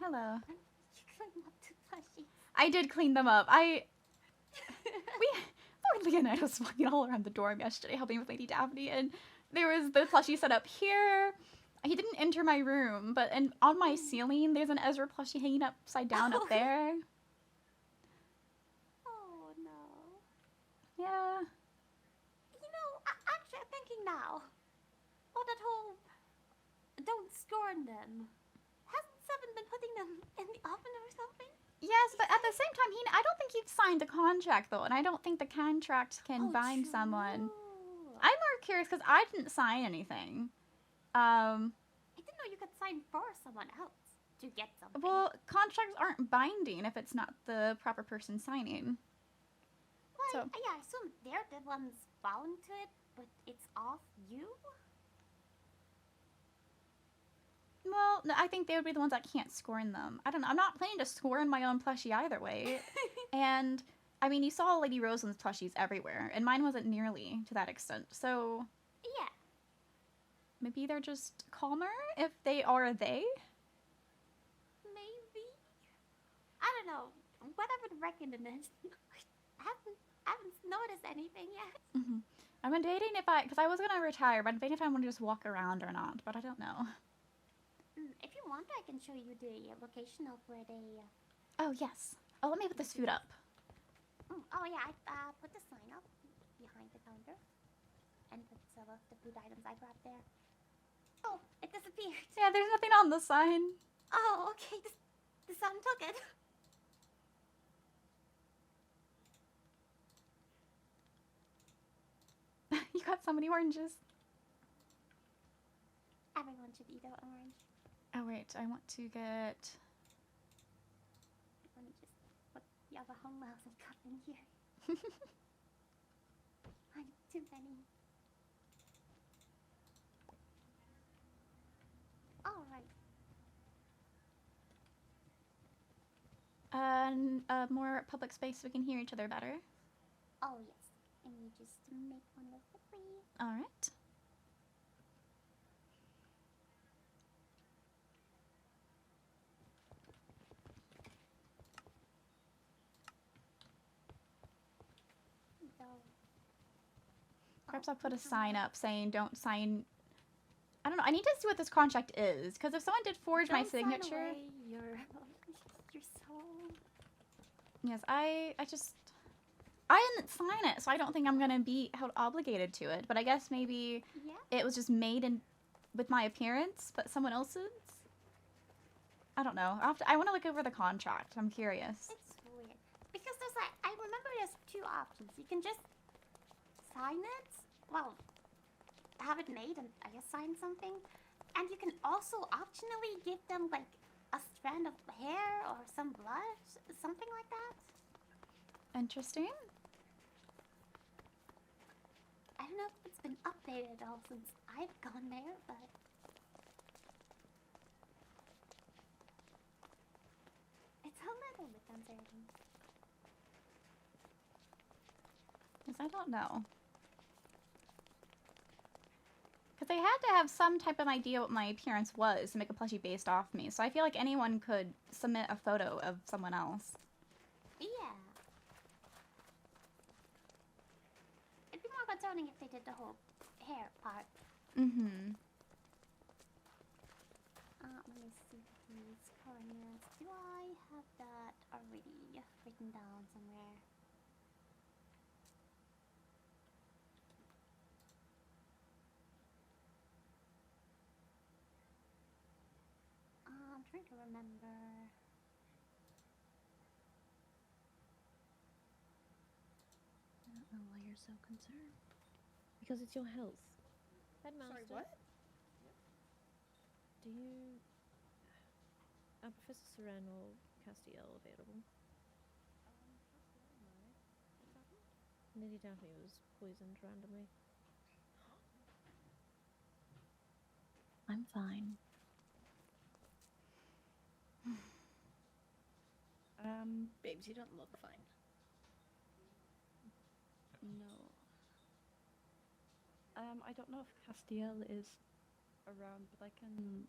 Hello. You cleaned up the plushies. I did clean them up. Lord and I was walking all around the dorm yesterday helping with Lady Daphne, and there was the plushie set up here. He didn't enter my room, but on my ceiling there's an Ezra plushie hanging upside down up there. Oh no. Yeah. You know, actually I'm thinking now. Oh, that whole don't scorn them. Hasn't Seven been putting them in the oven or something? Yes, but at the same time, I don't think he'd signed the contract though, and I don't think the contract can bind someone. I'm more curious because I didn't sign anything. I didn't know you could sign for someone else to get something. Well, contracts aren't binding if it's not the proper person signing. Well, So. yeah, I assume they're the ones bound to it, but it's off you? Well, no, I think they would be the ones that can't scorn them. I don't know. I'm not planning to scorn my own plushie either way. And, I mean, you saw Lady Rosalind's plushies everywhere, and mine wasn't nearly to that extent. So, yeah. Maybe they're just calmer if they are they? Maybe. I don't know. Whatever the reckoning is. I haven't noticed anything yet. Mm-hmm. I'm debating because I was going to retire, but I'm debating if I want to just walk around or not, but I don't know. If you want, I can show you the location of where they... Oh, yes. Oh, let me put this food up. Oh, yeah, I put the sign up behind the counter. And put some of the food items I brought there. Oh, it disappeared. Yeah, there's nothing on the sign. Oh, okay, the sun took it. You got so many oranges. Everyone should eat an orange. Oh, wait, I want to get... Let me just put the other homeworks and cut in here. I need too many. Alright. More public space so we can hear each other better. Oh, yes. And you just make one real quickly. Alright. Perhaps I'll put a sign up saying don't sign... I don't know, I need to see what this contract is, because if someone did forge my signature... Sign away your soul. Yes, I didn't sign it, so I don't think I'm going to be held obligated to it, but I guess maybe it was just made with my appearance, but someone else's? I don't know. I want to look over the contract. I'm curious. It's weird. Because there's like, I remember there's two options. You can just sign it, well, have it made and I guess sign something. And you can also optionally give them like a strand of hair or some blood, something like that. Interesting. I don't know if it's been updated at all since I've gone there, but... It's a little bit uncertain. Yes, I don't know. Because they had to have some type of idea what my appearance was to make a plushie based off me, so I feel like anyone could submit a photo of someone else. Yeah. It'd be more concerning if they did the whole hair part. Mm-hmm. Let me see these coordinates. Do I have that already written down somewhere? I'm trying to remember. I don't know why you're so concerned. Because it's your health. Headmaster. Sorry, what? Do you... Are Professor Seren or Castiel available? Lady Daphne was poisoned randomly. I'm fine. Babes, you don't look fine. No. I don't know if Castiel is around, but I can...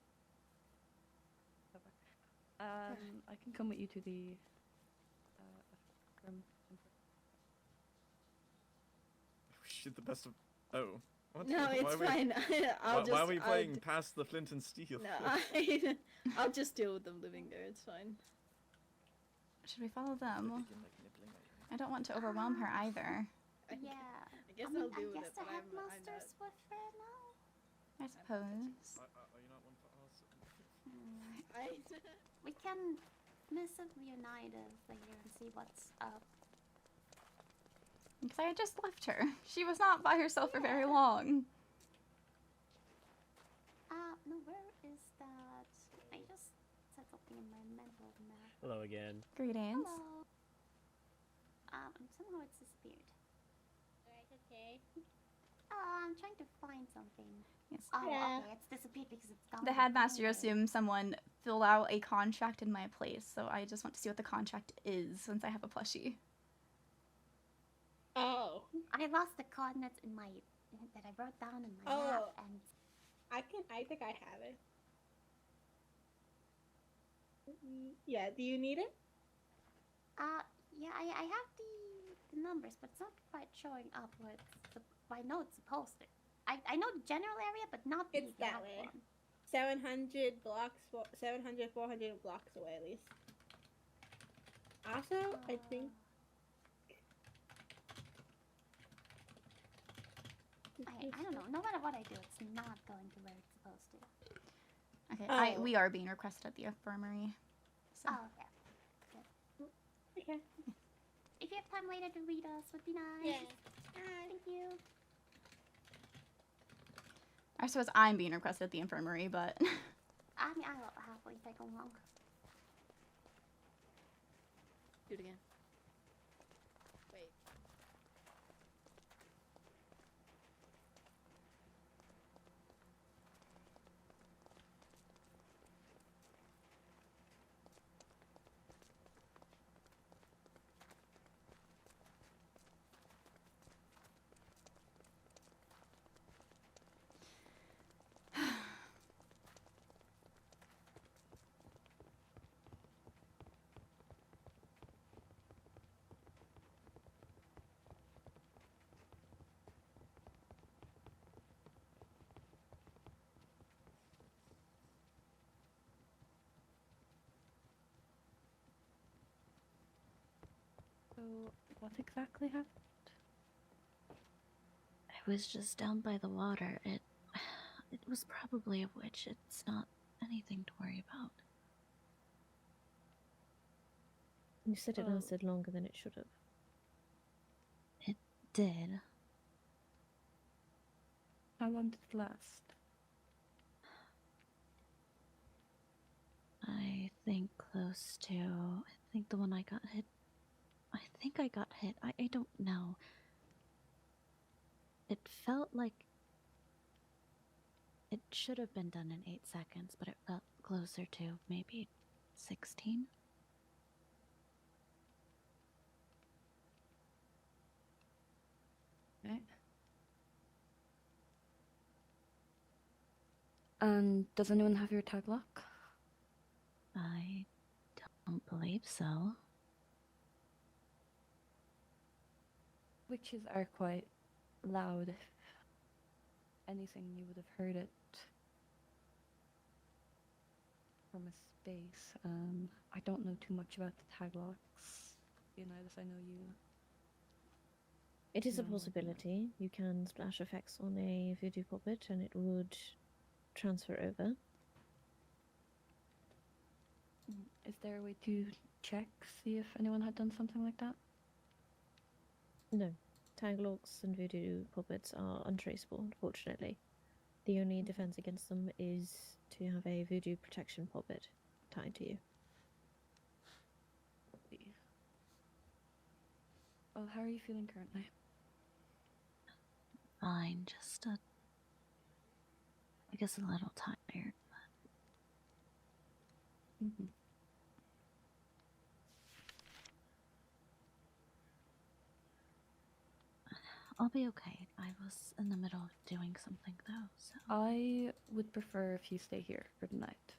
I can come with you to the room. Shit, the best of. Oh. What? No, Why it's are we- fine. Why are we playing past the flint and steel? No, I'll just deal with them living there. It's fine. Should we follow them? Begin, like, nibbling at you. I don't want to overwhelm her either. Yeah. I guess I mean, I'll deal I with guess it, the but I'm headmaster's with her now. I suppose. Are you not one for us? We can missive United later and see what's up. Because I had just left her. She was not by herself for very long. No, where is that? I just said something in my mental map. Hello again. Greetings. Hello. Somehow it's disappeared. Alright, okay. I'm trying to find something. Yes. Oh, Yeah. okay, it's disappeared because it's gone. The headmaster away. assumed someone filled out a contract in my place, so I just want to see what the contract is since I have a plushie. Oh. I lost the coordinates in my that I wrote down in my map, and I think I have it. Yeah, do you need it? yeah, I have the numbers, but it's not quite showing up where I know it's supposed to. I know the general area, but not the It's that exact way. one. 700 blocks, 700, 400 blocks away at least. Also, I think... I don't know. No matter what I do, it's not going to where it's supposed to. Okay, Oh. we are being requested at the infirmary. So. Oh, okay. Okay. If you have time later to read us, would be nice. Yeah. Thank you. I suppose I'm being requested at the infirmary, but I mean, I'll happily take along. Do it again. Wait. So, what exactly happened? I was just down by the water. It was probably a witch. It's not anything to worry about. You said it Oh. lasted longer than it should have. It did. How long did it last? I think close to. I think the one I got hit. I think I got hit. I don't know. It felt like. It should have been done in 8 seconds, but it felt closer to maybe 16. Okay. And does anyone have your tag lock? I don't believe so. Witches are quite loud. If anything, you would have heard it from a space. I don't know too much about the tag locks. Unitas, I know you. It is a No. possibility. You can splash effects on a voodoo puppet and it would transfer over. Is there a way to check, see if anyone had done something like that? No. Tag locks and voodoo puppets are untraceable, unfortunately. The only defense against them is to have a voodoo protection puppet tied to you. Well, how are you feeling currently? Fine, just I guess a little tired, but Mm-hmm. I'll be okay. I was in the middle of doing something though, so I would prefer if you stay here for the night.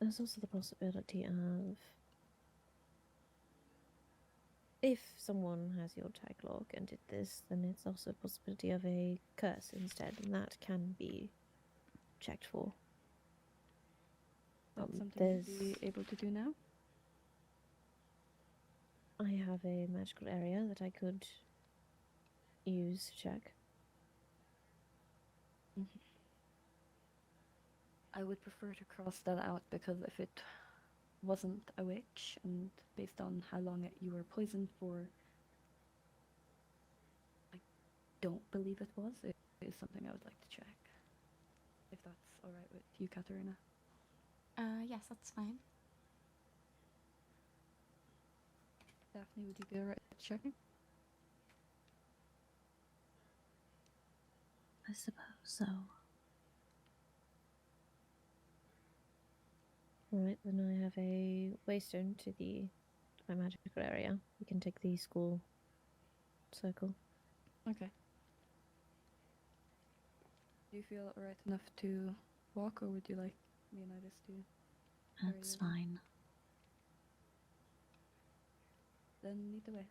there's also the possibility of, if someone has your tag log and did this, then it's also a possibility of a curse instead, and that can be checked for. That's something there's... to be able to do now? I have a magical area that I could use to check. I would prefer to cross that out, because if it wasn't a witch, and based on how long you were poisoned for, I don't believe it was. It is something I would like to check. If that's alright with you, Katarina. Yes, that's fine. Daphne, would you be alright with checking? I suppose so. Alright, then I have a waystone to my magical area. We can take the school circle. Okay. Do you feel alright enough to walk, or would you like me and Iris to carry That's you along? fine. Then lead the way.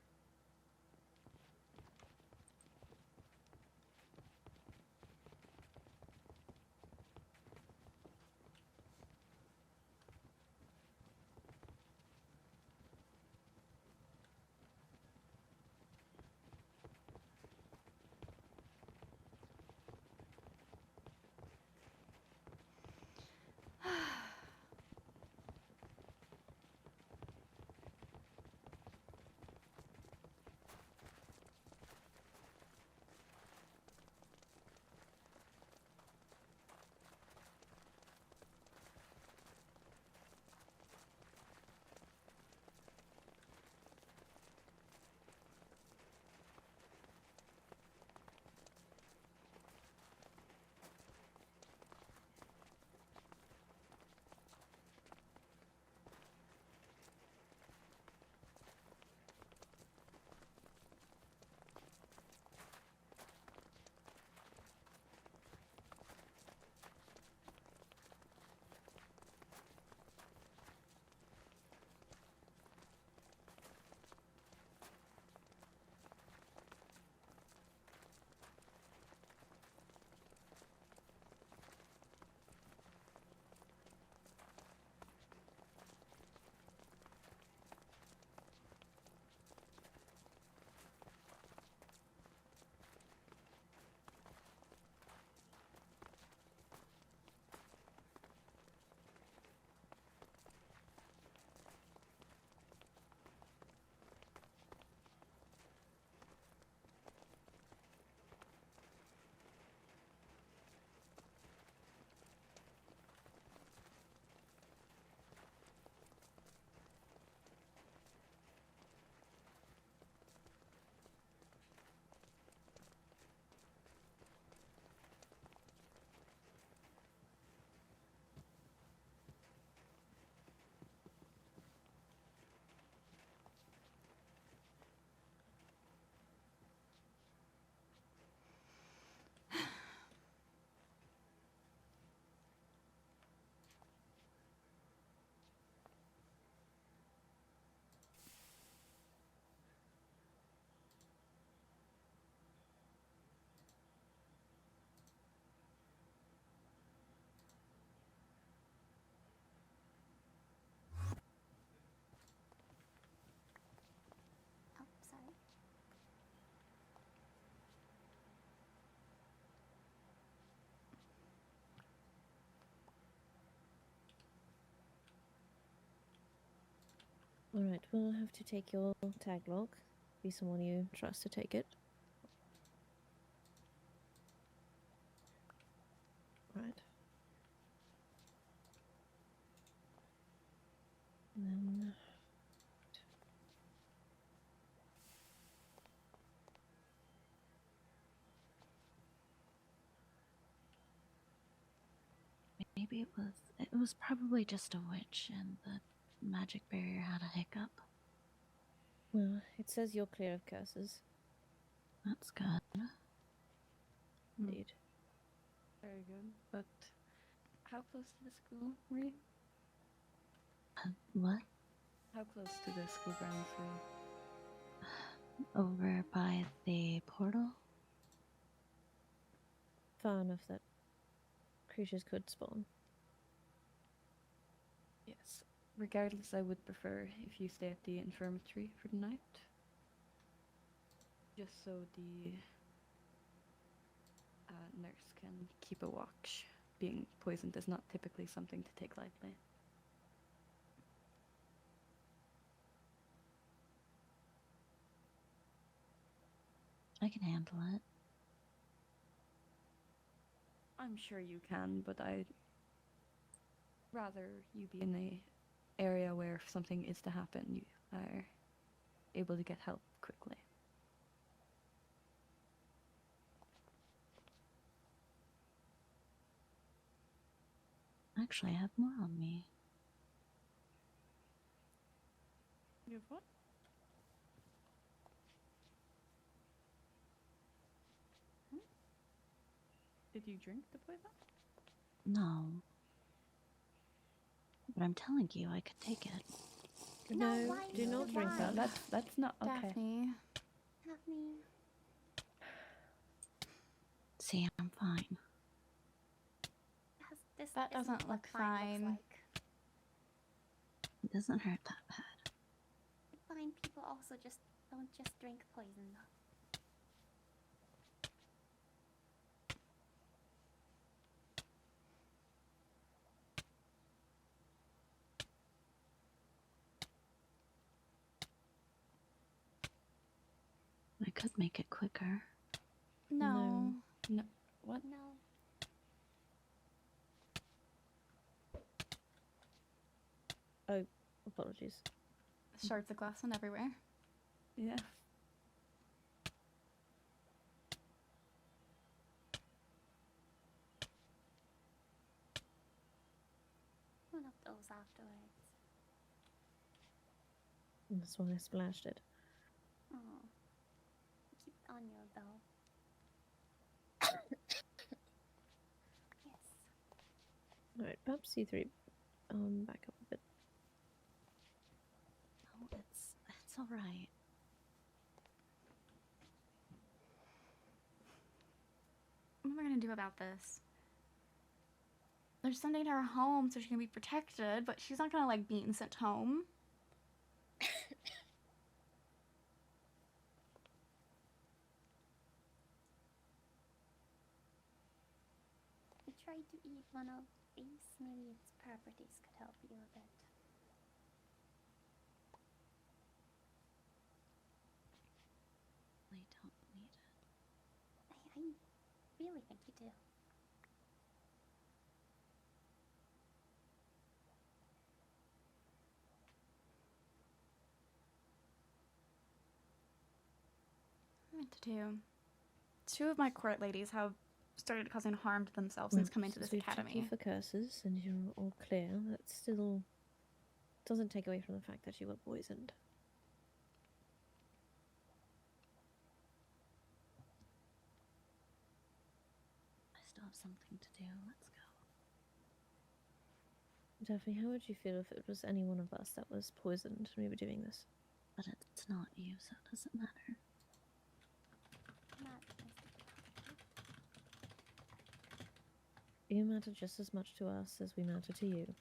Oh, sorry. Alright, we'll have to take your tag log. Be someone you trust to take it. Right. And then... Maybe it was probably just a witch and the magic barrier had a hiccup. Well, it says you're clear of curses. That's good. Indeed. Very good. But how close to the school were you? What? How close to the school grounds were you? Over by the portal? Far enough that creatures could spawn. Yes. Regardless, I would prefer if you stay at the infirmary for the night. Just so the nurse can keep a watch. Being poisoned is not typically something to take lightly. I can handle it. I'm sure you can, but I'd rather you be in a area where if something is to happen, you are able to get help quickly. Actually, I have more on me. You have what? Did you drink the poison? No. But I'm telling you, I could take it. No, No, why do no, not drink why? that. That's not okay. Daphne. Daphne. See, I'm fine. This That isn't doesn't what look fine fine. looks like. It doesn't hurt that bad. Fine people also just don't just drink poison. I could make it quicker. No. No. What? No. Oh, apologies. Shards of glass went everywhere. Yeah. One of those afterwards. That's why I splashed it. Oh. Keep it on you though. Yes. Alright, perhaps you three back up a bit. Oh, it's all right. What am I gonna do about this? They're sending her home so she can be protected, but she's not gonna like being sent home. You tried to eat one of these. Maybe its properties could help you a bit. I don't need it. I really think you do. What to do? Two of my court ladies have started causing harm to themselves since coming to Since this we've checked you academy. for curses and you're all clear, that still doesn't take away from the fact that you were poisoned. I still have something to do. Let's go. Daphne, how would you feel if it was any one of us that was poisoned and we were doing this? But it's not you, so it doesn't matter. Not You matter just as much to us as we matter to you.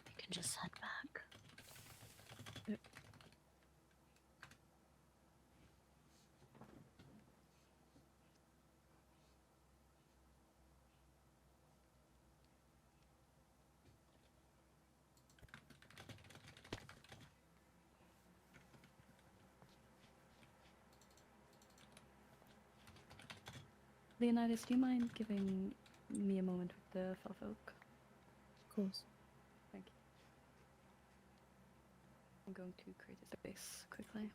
We can just head back. Leonidas, do you mind giving me a moment with the Felfolk? Of course. I'm going to create a space quickly.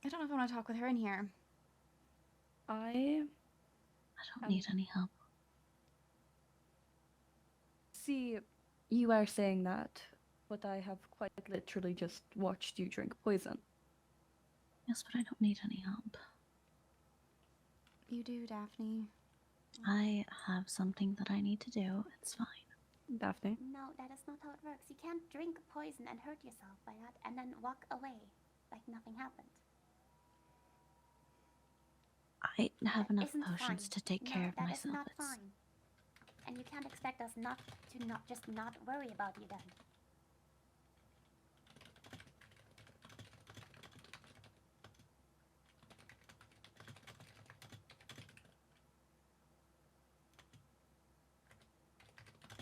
I don't know if I want to talk with her in here. I don't need any help. see you are saying that, but I have quite literally just watched you drink poison. Yes, but I don't need any help. You do, Daphne. I have something that I need to do. It's fine. Daphne? No, that is not how it works. You can't drink poison and hurt yourself by that and then walk away like nothing happened. I have That enough isn't potions fine. to take care of that myself. is not It's fine. And you can't expect us not just not worry about you then.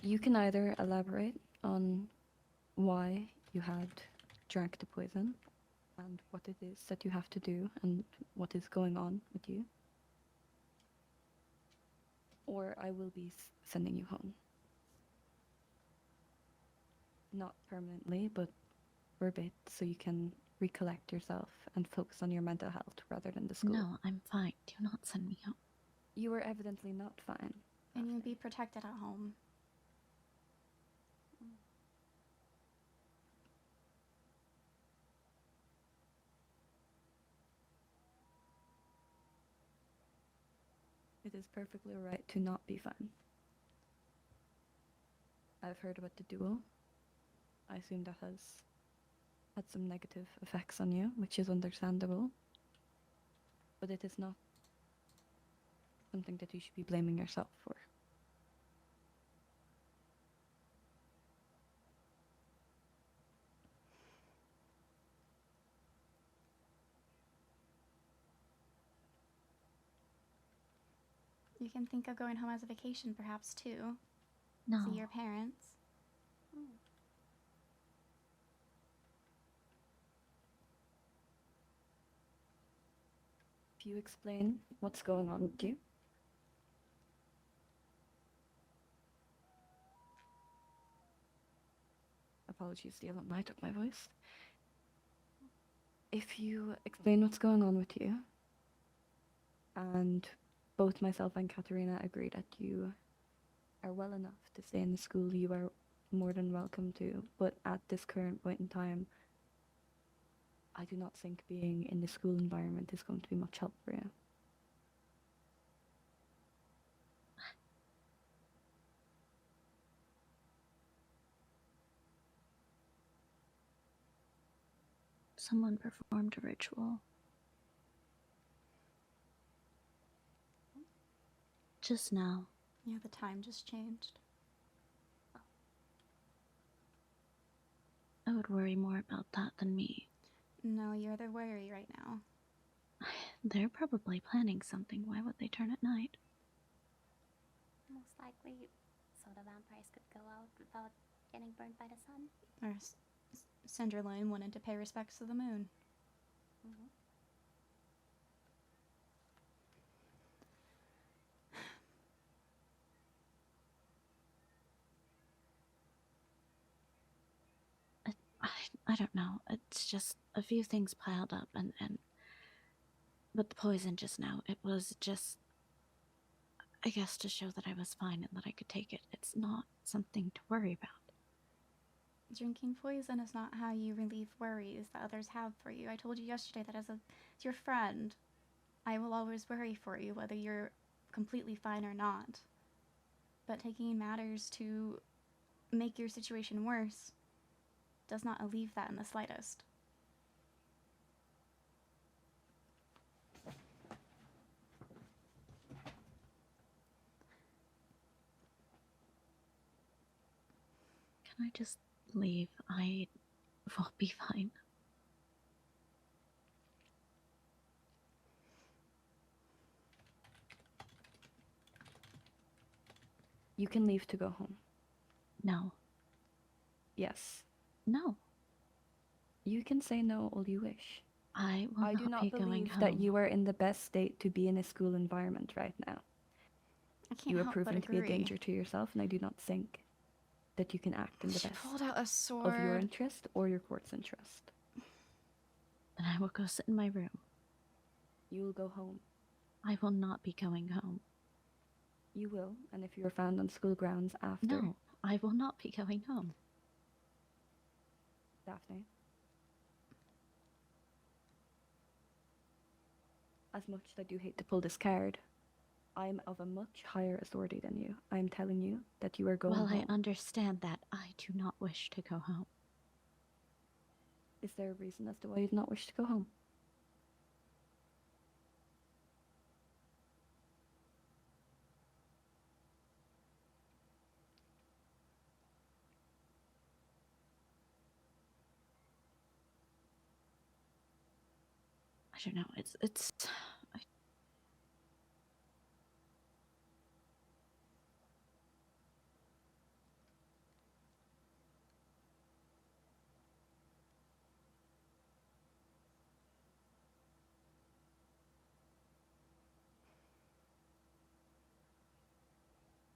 You can either elaborate on why you had drank the poison and what it is that you have to do and what is going on with you, or I will be sending you home. Not permanently, but for a bit, so you can recollect yourself and focus on your mental health rather than the school. No, I'm fine. Do not send me home. You were evidently not fine. And you'll be protected at home. It is perfectly right to not be fine. I've heard about the duel. I assume that has had some negative effects on you, which is understandable. But it is not something that you should be blaming yourself for. You can think of going home as a vacation, perhaps, too. No. See your parents. If you explain what's going on with you. Apologies, the other night of my voice. If you explain what's going on with you, and both myself and Katarina agree that you are well enough to stay in the school, you are more than welcome to, but at this current point in time, I do not think being in the school environment is going to be much help for you. Someone performed a ritual. Just now. Yeah, the time just changed. I would worry more about that than me. No, you're the worry right now. They're probably planning something. Why would they turn at night? Most likely, so the vampires could go out without getting burned by the sun. Or Cinderlane wanted to pay respects to the moon. I don't know. It's just a few things piled up and but the poison just now, it was just, I guess, to show that I was fine and that I could take it. It's not something to worry about. Drinking poison is not how you relieve worries that others have for you. I told you yesterday that as your friend, I will always worry for you, whether you're completely fine or not. But taking matters to make your situation worse does not alleviate that in the slightest. Can I just leave? I will be fine. You can leave to go home. No. Yes. No. You can say no all you wish. I will I do not not be going believe home. that you are in the best state to be in a school environment right now. I can't You are help but proven to be a agree. danger to yourself, and I do not think that you can act in the She best pulled out a of your sword. interest or your court's interest. Then I will go sit in my room. You will go home. I will not be going home. You will, and if you are found on school grounds after... No, I will not be going home. Daphne. As much as I do hate to pull this card, I am of a much higher authority than you. I am telling you that you are going Well, home. I understand that. I do not wish to go home. Is there a reason as to why you do not wish to go home? I don't know. It's.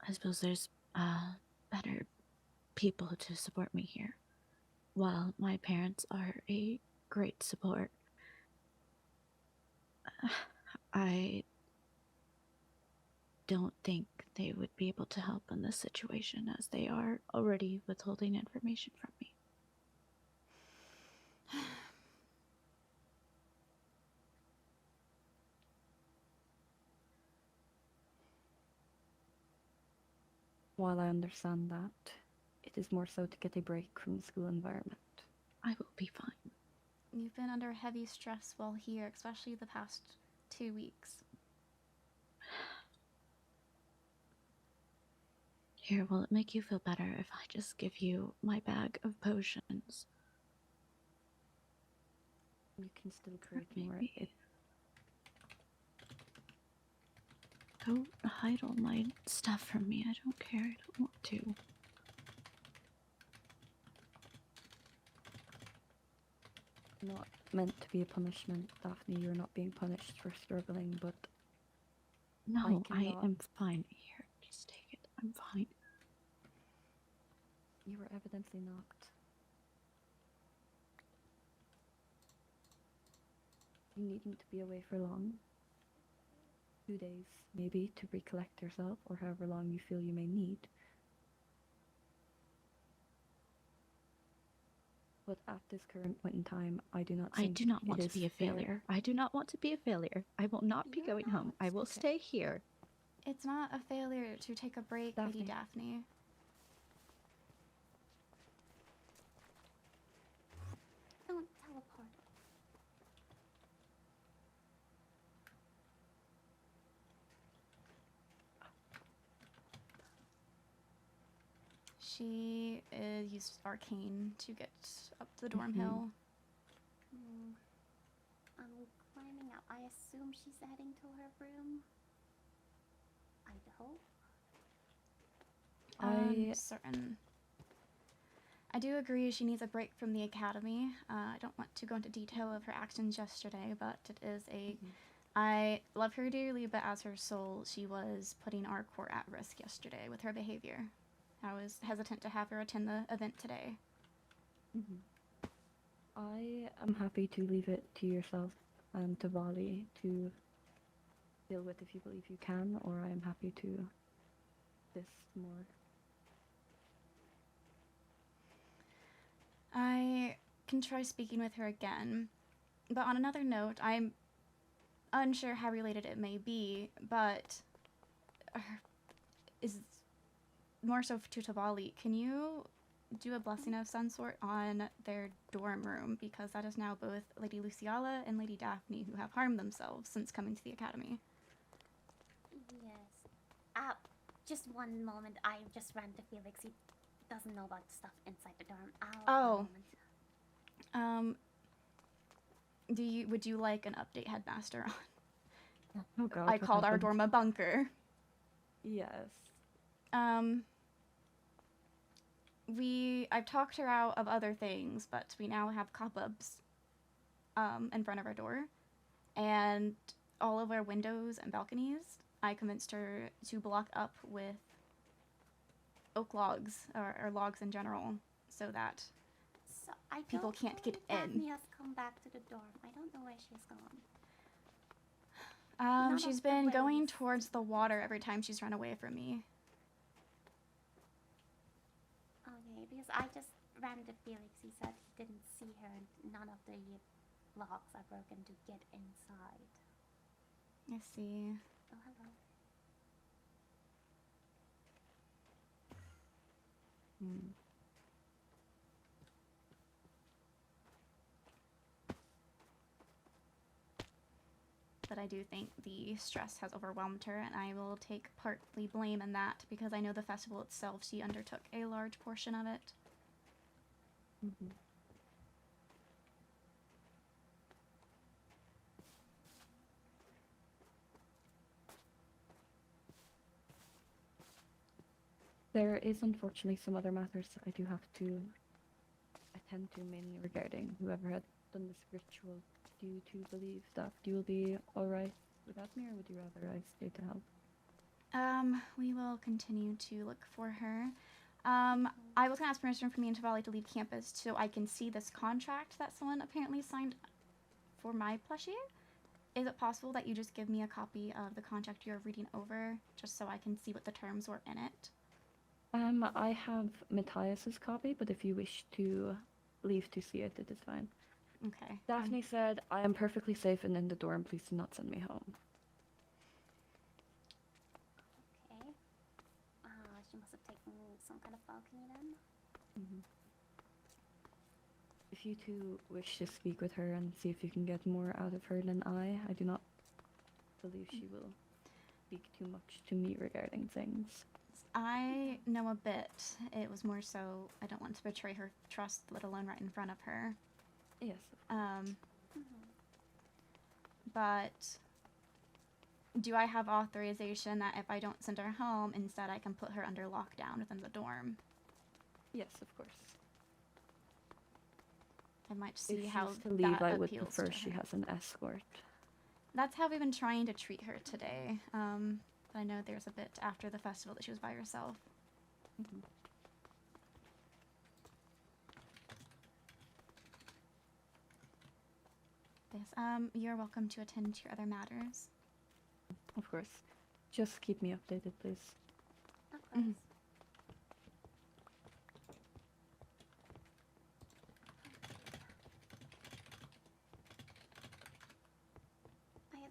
I suppose there's better people to support me here. While my parents are a great support, I don't think they would be able to help in this situation, as they are already withholding information from me. While I understand that, it is more so to get a break from the school environment. I will be fine. You've been under heavy stress while here, especially the past 2 weeks. Here, will it make you feel better if I just give you my bag of potions? You can still create more. Maybe. Don't hide all my stuff from me. I don't care. I don't want to. Not meant to be a punishment, Daphne. You're not being punished for struggling, but No, I cannot- am fine. Here, just take it. I'm fine. you were evidently not. You needn't to be away for long. 2 days, maybe, to recollect yourself, or however long you feel you may need. But at this current point in time, I do not I think do not it want to is be a fair. failure. I do not want to be a failure. I will not be You're going home. not. I will Okay. stay here. It's not a failure to take a break, Lady Daphne. Daphne. Don't teleport. She used arcane to get up the dorm Mhm. hill. I'm climbing up. I assume she's heading to her room. I hope. I'm certain. I do agree she needs a break from the academy. I don't want to go into detail of her actions yesterday, but it is a... I love her dearly, but as her soul, she was putting our court at risk yesterday with her behavior. I was hesitant to have her attend the event today. I am happy to leave it to yourself and to Vali to deal with if you believe you can, or I am happy to this more. I can try speaking with her again, but on another note, I'm unsure how related it may be, but is more so to Tavali. Can you do a blessing of some sort on their dorm room, because that is now both Lady Lizzaylia and Lady Daphne who have harmed themselves since coming to the academy. Yes. Just one moment. I just ran to Felix. He doesn't know about stuff inside the dorm. Oh. Would you like an update, Headmaster? Oh god. I what called our happened? dorm a bunker. Yes. I've talked her out of other things, but we now have cobwebs. in front of our door, and all of our windows and balconies, I convinced her to block up with oak logs, or logs in general, so that So I people don't can't get think in. Daphne has come back to the dorm. I don't know where she's gone. None She's of the been going ways. towards the water every time she's run away from me. Okay, because I just ran to Felix. He said he didn't see her and none of the locks are broken to get inside. I see. Oh, hello. Hmm. But I do think the stress has overwhelmed her, and I will take partly blame in that because I know the festival itself, she undertook a large portion of it. Mhm. There is unfortunately some other matters I do have to attend to, mainly regarding whoever had done this ritual. Do you two believe that you will be alright without me, or would you rather I stay to help? We will continue to look for her. I was gonna ask permission from me and Tavali to leave campus so I can see this contract that someone apparently signed for my plushie. Is it possible that you just give me a copy of the contract you're reading over, just so I can see what the terms were in it? I have Matthias's copy, but if you wish to leave to see it, it is fine. Okay. Daphne said, I am perfectly safe and in the dorm, please do not send me home. Okay. She must have taken some kind of balcony then. Mhm. If you two wish to speak with her and see if you can get more out of her than I do not believe she will speak too much to me regarding things. I know a bit. It was more so I don't want to betray her trust, let alone right in front of her. Yes, of course. But do I have authorization that if I don't send her home, instead I can put her under lockdown within the dorm? Yes, of course. I might see If how she's to leave, that I would appeals prefer to she her. has an escort. That's how we've been trying to treat her today. But I know there's a bit after the festival that she was by herself. Mhm. Yes, you're welcome to attend to your other matters. Of course. Just keep me updated, please. Of course.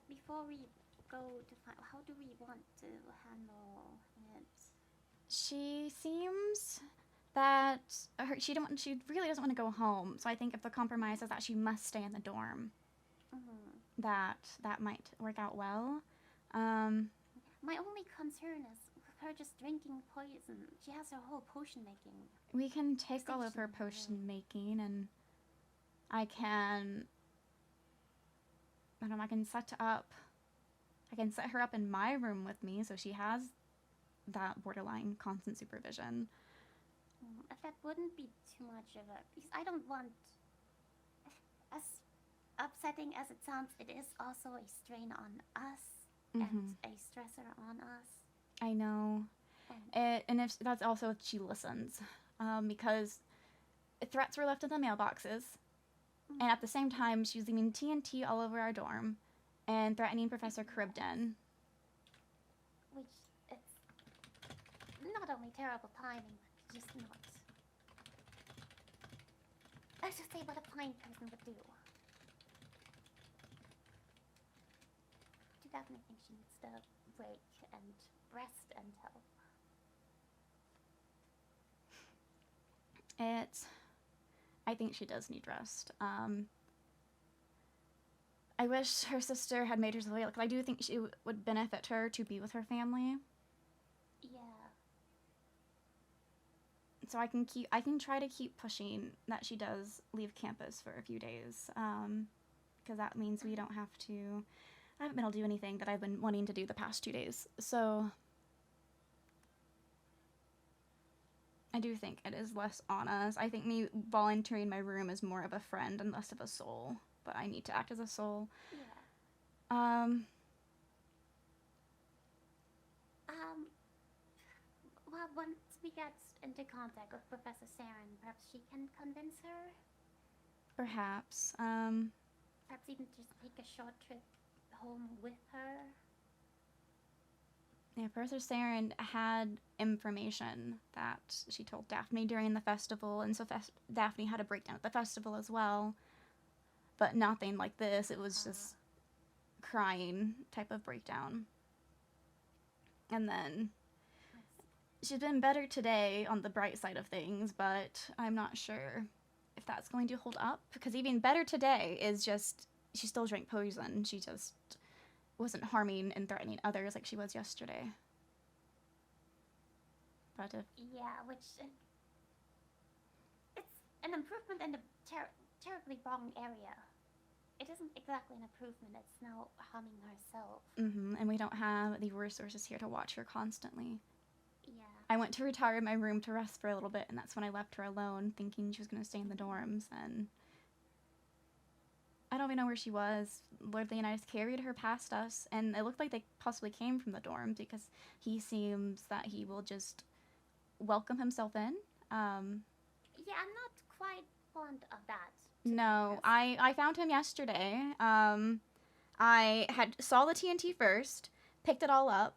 Before we go to find, how do we want to handle it? She seems that she really doesn't want to go home. So I think if the compromise is that she must stay in the dorm, that might work out well. My only concern is with her just drinking poison. She has her whole potion making. We can take all of her Station, potion making, and I can set her up in my room with me, so she has that borderline constant supervision. If that wouldn't be too much of a, because I don't want, as upsetting as it sounds, it is also a strain on us and a stressor on us. I know. And if that's also if she listens, because threats were left in the mailboxes, and at the same time she was leaving TNT all over our dorm and threatening Professor Cribden. Which, it's not only terrible timing, but just not. I should say what a fine person would do. Do definitely think she needs to break and rest until. I think she does need rest. I wish her sister had made herself available, because I do think she would benefit her to be with her family. Yeah. So I can try to keep pushing that she does leave campus for a few days, because that means we don't have to. I haven't been able to do anything that I've been wanting to do the past 2 days, so I do think it is less on us. I think me volunteering my room is more of a friend and less of a soul. but I need to act as a soul. Yeah. Well, once we get into contact with Professor Saren, perhaps she can convince her? Perhaps. Perhaps even just take a short trip home with her? Yeah, Professor Saren had information that she told Daphne during the festival, and so Daphne had a breakdown at the festival as well. But nothing like this. It was just crying type of breakdown. And then she's been better today on the bright side of things, but I'm not sure if that's going to hold up. Because even better today is just, she still drank poison. She just wasn't harming and threatening others like she was yesterday. But if... Yeah, which... it's an improvement in the terribly wrong area. It isn't exactly an improvement, it's now harming herself. And we don't have the resources here to watch her constantly. Yeah. I went to retire in my room to rest for a little bit, and that's when I left her alone, thinking she was going to stay in the dorms, and I don't even know where she was. Lord Leonidas carried her past us, and it looked like they possibly came from the dorms, because he seems that he will just welcome himself in. Yeah, I'm not quite fond of that. No, I found him yesterday. I saw the TNT first, picked it all up,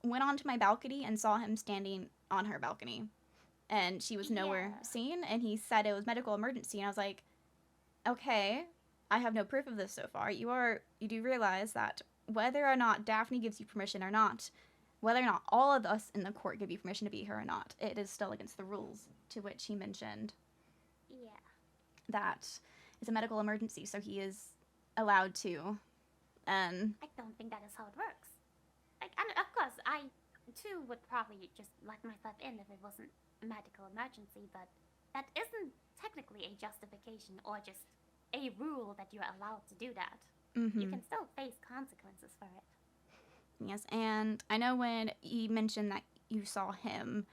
went onto my balcony and saw him standing on her balcony. And she was nowhere seen, and he said it was medical emergency, and I was like, okay, I have no proof of this so far. You do realize that whether or not Daphne gives you permission or not, whether or not all of us in the court give you permission to be here or not, it is still against the rules, to which he mentioned that it's a medical emergency, so he is allowed to. And I don't think that is how it works. Like, and of course, I too would probably just let myself in if it wasn't a medical emergency, but that isn't technically a justification or just a rule that you're allowed to do that. You can still face consequences for it. Yes, and I know when he mentioned that you saw him,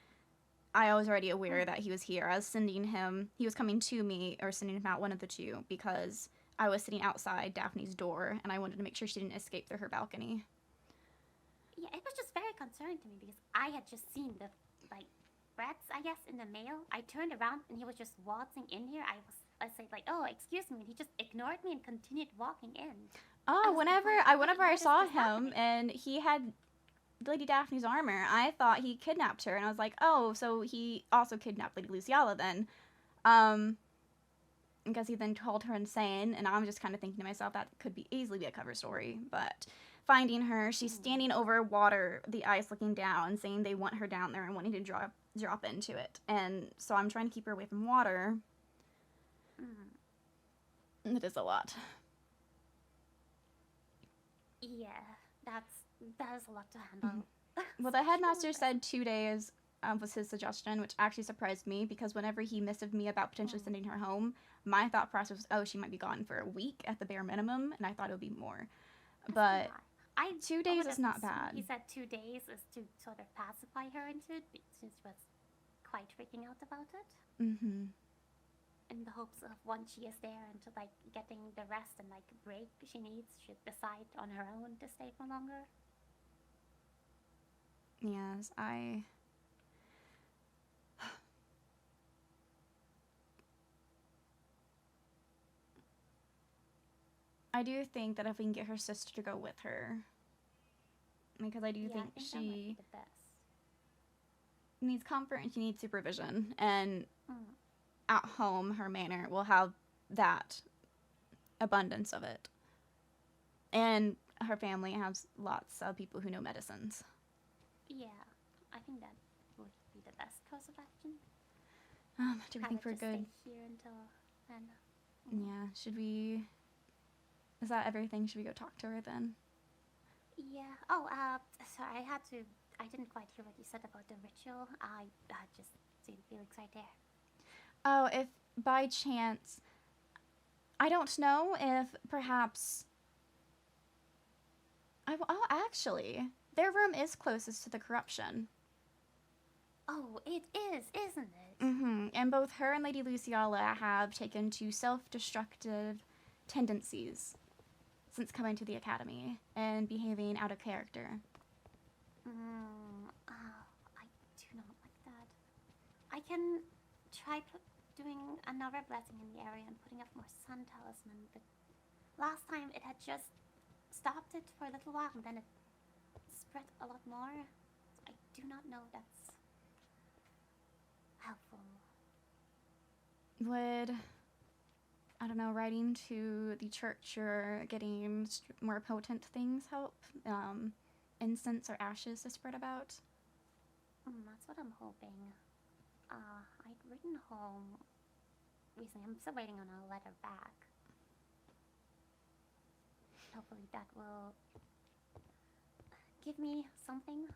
I was already aware that he was here. I was sending him, he was coming to me, or sending him out, one of the two, because I was sitting outside Daphne's door, and I wanted to make sure she didn't escape through her balcony. Yeah, it was just very concerning to me, because I had just seen the, like, threats, I guess, in the mail. I turned around, and he was just waltzing in here. I said, like, oh, excuse me, and he just ignored me and continued walking in. Oh, whenever I saw him, and he had Lady Daphne's armor, I thought he kidnapped her, and I was like, oh, so he also kidnapped Lady Lizzaylia then. Because he then called her insane, and I'm just kind of thinking to myself, that could easily be a cover story. But finding her, she's standing over water, the ice, looking down, saying they want her down there and wanting to drop into it. And so I'm trying to keep her away from water. It is a lot. Yeah, that is a lot to handle. Well, the headmaster said 2 days was his suggestion, which actually surprised me, because whenever he messaged me about potentially sending her home, my thought process was, oh, she might be gone for a week at the bare minimum, and I thought it would be more. But 2 days is not bad. He said 2 days is to sort of pacify her into it, since she was quite freaking out about it. In the hopes of once she is there and to, like, getting the rest and, like, break she needs, she'd decide on her own to stay for longer. Yes, I do think that if we can get her sister to go with her, because I do think that she might be the best. needs comfort and she needs supervision, and at home her manor will have that abundance of it, and her family has lots of people who know medicines. Yeah, I think that would be the best course of action. Do we think we're good? Stay here until then. Yeah, should we... Is that everything? Should we go talk to her then? Yeah. Oh, sorry, I didn't quite hear what you said about the ritual. I just didn't feel excited there. Oh, if by chance... I don't know if perhaps... Oh, actually, their room is closest to the corruption. Oh, it is, isn't it? And both her and Lady Lizzaylia have taken to self-destructive tendencies since coming to the academy and behaving out of character. I do not like that. I can try doing another blessing in the area and putting up more sun talisman, but last time it had just stopped it for a little while and then it spread a lot more. So I do not know if that's helpful. Would, I don't know, writing to the church or getting more potent things help? Incense or ashes to spread about? That's what I'm hoping. I'd written home recently. I'm still waiting on a letter back. Hopefully that will give me something.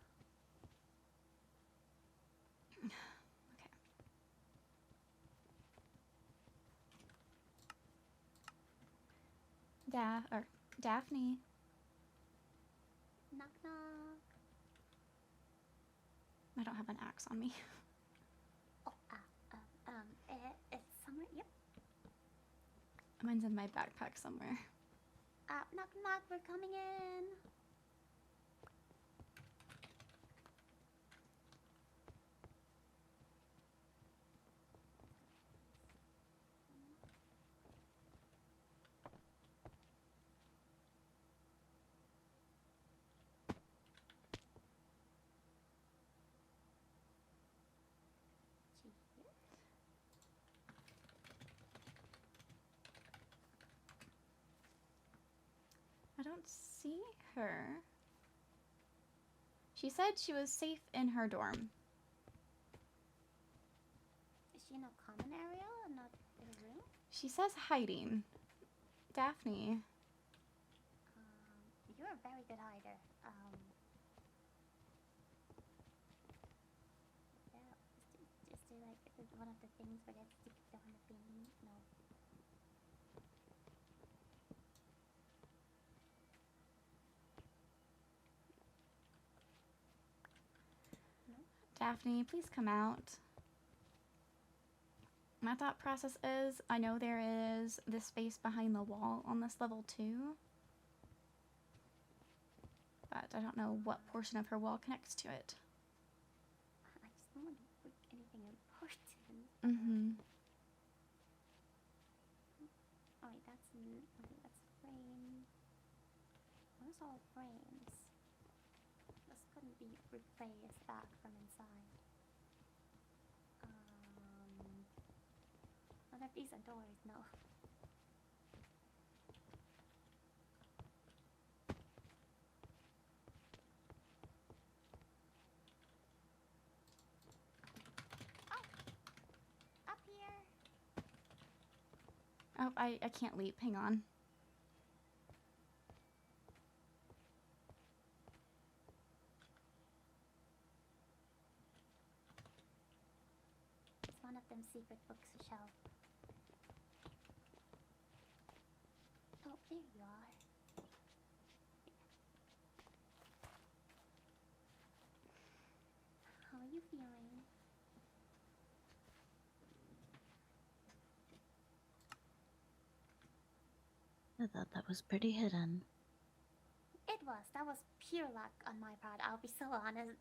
Okay. Daphne. Knock knock. I don't have an axe on me. Oh, it's somewhere. Yep. Mine's in my backpack somewhere. Knock knock. We're coming in. I don't see her. She said she was safe in her dorm. Is she in a common area and not in a room? She says hiding. Daphne. You're a very good hider. Yeah, is there like one of the things where that's the one of being? No. Daphne, please come out. My thought process is, I know there is this space behind the wall on this level too, but I don't know what portion of her wall connects to it. I just don't want to break anything important. Mm-hmm. Oh wait, that's frame. Where's all frames? This couldn't be replaced back from inside. What if these are doors? No. Oh! Up here! Oh, I can't leap. Hang on. It's one of them secret books shelf. Oh, there you are. How are you feeling? I thought that was pretty hidden. It was. That was pure luck on my part. I'll be so honest.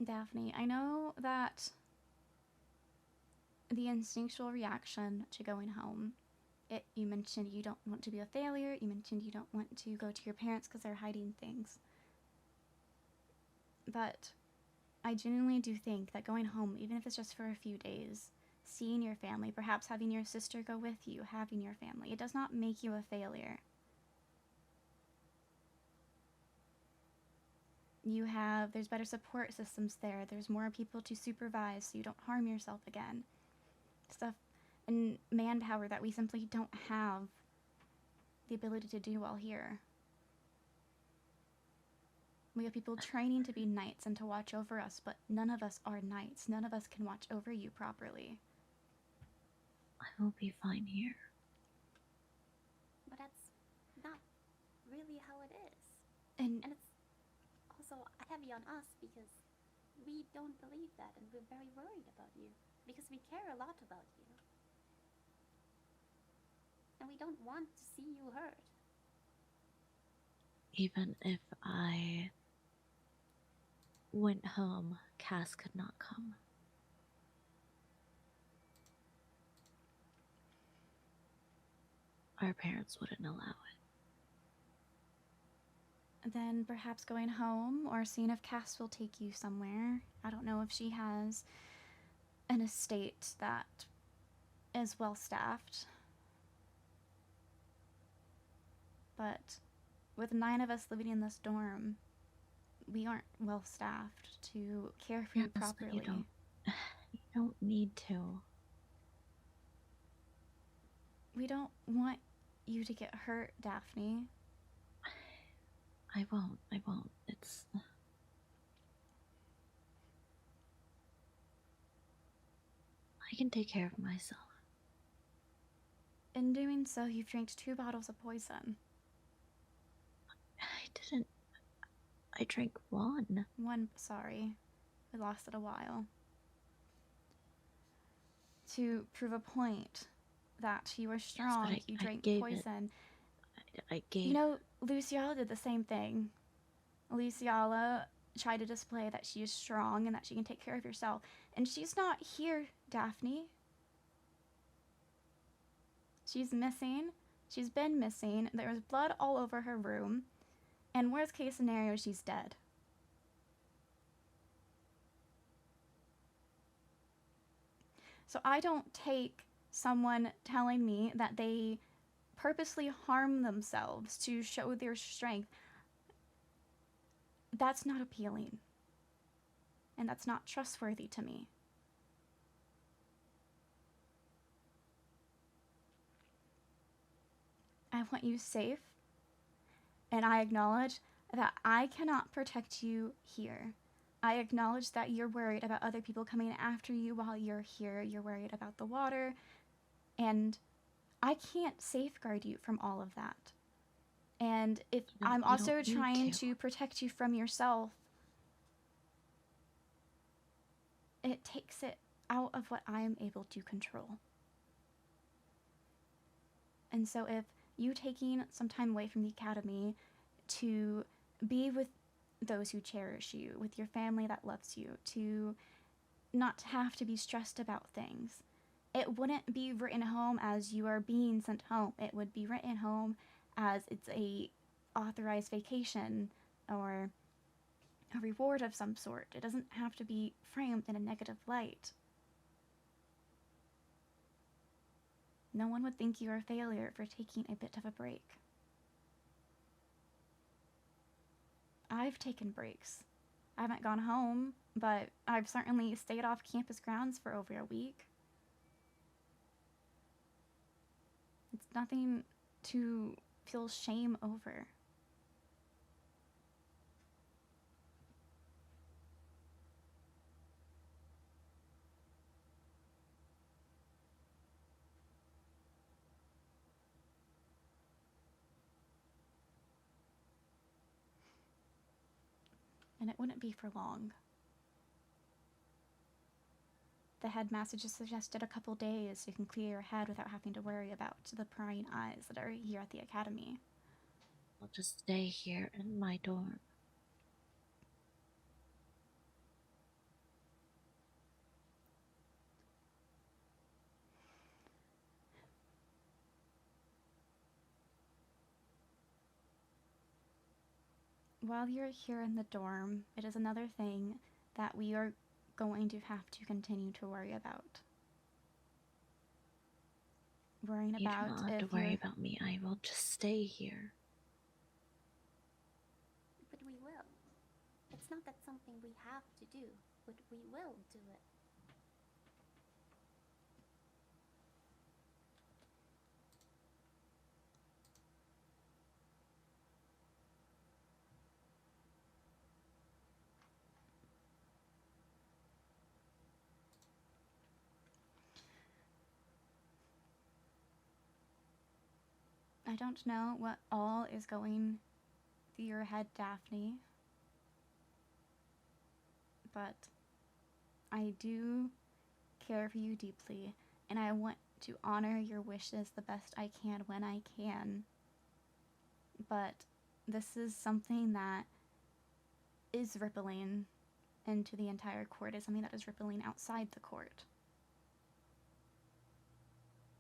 Daphne, I know that the instinctual reaction to going home, you mentioned you don't want to be a failure, you mentioned you don't want to go to your parents because they're hiding things. But I genuinely do think that going home, even if it's just for a few days, seeing your family, perhaps having your sister go with you, having your family, it does not make you a failure. There's better support systems there, there's more people to supervise so you don't harm yourself again. Stuff and manpower that we simply don't have the ability to do while here. We have people training to be knights and to watch over us, but none of us are knights. None of us can watch over you properly. I will be fine here. But that's not really how it is. And it's also heavy on us because we don't believe that, and we're very worried about you because we care a lot about you. And we don't want to see you hurt. Even if I went home, Cass could not come. Our parents wouldn't allow it. Then perhaps going home or seeing if Cass will take you somewhere. I don't know if she has an estate that is well staffed. But with 9 of us living in this dorm, we aren't well staffed to care for you properly. You don't need to. We don't want you to get hurt, Daphne. I won't. It's... I can take care of myself. In doing so, you've drank 2 bottles of poison. I didn't... I drank 1. 1, sorry. We lost it a while. To prove a point that you were strong, yes, you I drank gave poison. I gave... You know, Lizzaylia did the same thing. Lizzaylia tried to display that she is strong and that she can take care of herself. And she's not here, Daphne. She's missing. She's been missing. There was blood all over her room. And worst case scenario, she's dead. So I don't take someone telling me that they purposely harm themselves to show their strength. That's not appealing. And that's not trustworthy to me. I want you safe. And I acknowledge that I cannot protect you here. I acknowledge that you're worried about other people coming after you while you're here. You're worried about the water. And I can't safeguard you from all of that. And if I'm also trying to protect you from yourself, it takes it out of what I am able to control. And so if you taking some time away from the academy to be with those who cherish you, with your family that loves you, to not have to be stressed about things, it wouldn't be written home as you are being sent home. It would be written home as it's a authorized vacation or a reward of some sort. It doesn't have to be framed in a negative light. No one would think you're a failure for taking a bit of a break. I've taken breaks. I haven't gone home, but I've certainly stayed off campus grounds for over a week. It's nothing to feel shame over. And it wouldn't be for long. The headmaster just suggested a couple days so you can clear your head without having to worry about the prying eyes that are here at the academy. I'll just stay here in my dorm. While you're here in the dorm, it is another thing that we are going to have to continue to worry about. Worrying You about don't have to worry about me. I will just stay here. But we will. It's not that something we have to do, but we will do it. I don't know what all is going through your head, Daphne. but I do care for you deeply, and I want to honor your wishes the best I can when I can. But this is something that is rippling into the entire court, is something that is rippling outside the court.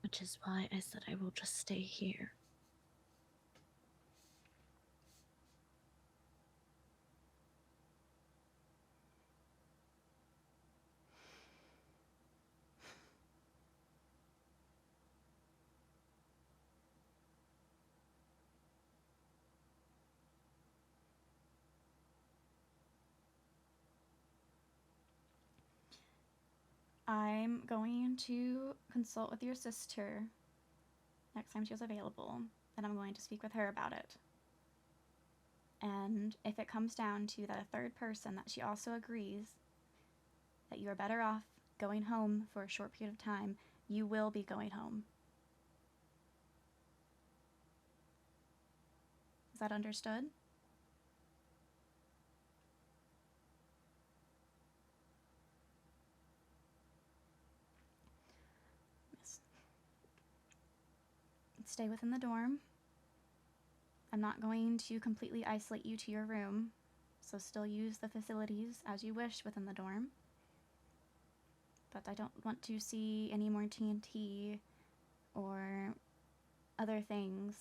Which is why I said I will just stay here. I'm going to consult with your sister next time she's available, and I'm going to speak with her about it. And if it comes down to that a third person, that she also agrees that you are better off going home for a short period of time, you will be going home. Is that understood? Yes. Stay within the dorm. I'm not going to completely isolate you to your room, so still use the facilities as you wish within the dorm. But I don't want to see any more TNT or other things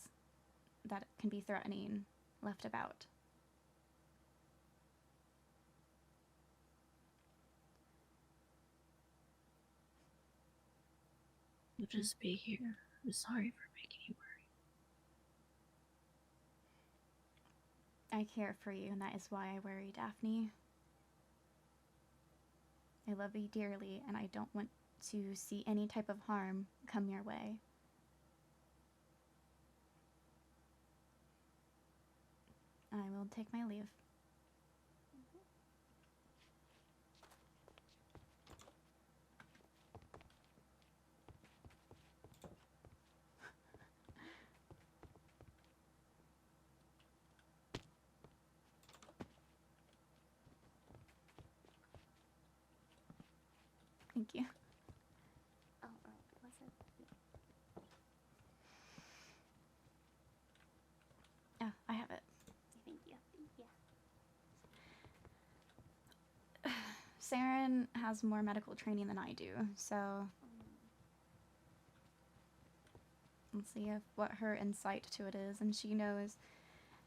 that can be threatening left about. You'll just be here. I'm sorry for making you worry. I care for you, and that is why I worry, Daphne. I love you dearly, and I don't want to see any type of harm come your way. I will take my leave. Thank you. Oh, was it? Oh, I have it. Thank you. Yeah. Saren has more medical training than I do, so let's see what her insight to it is, and she knows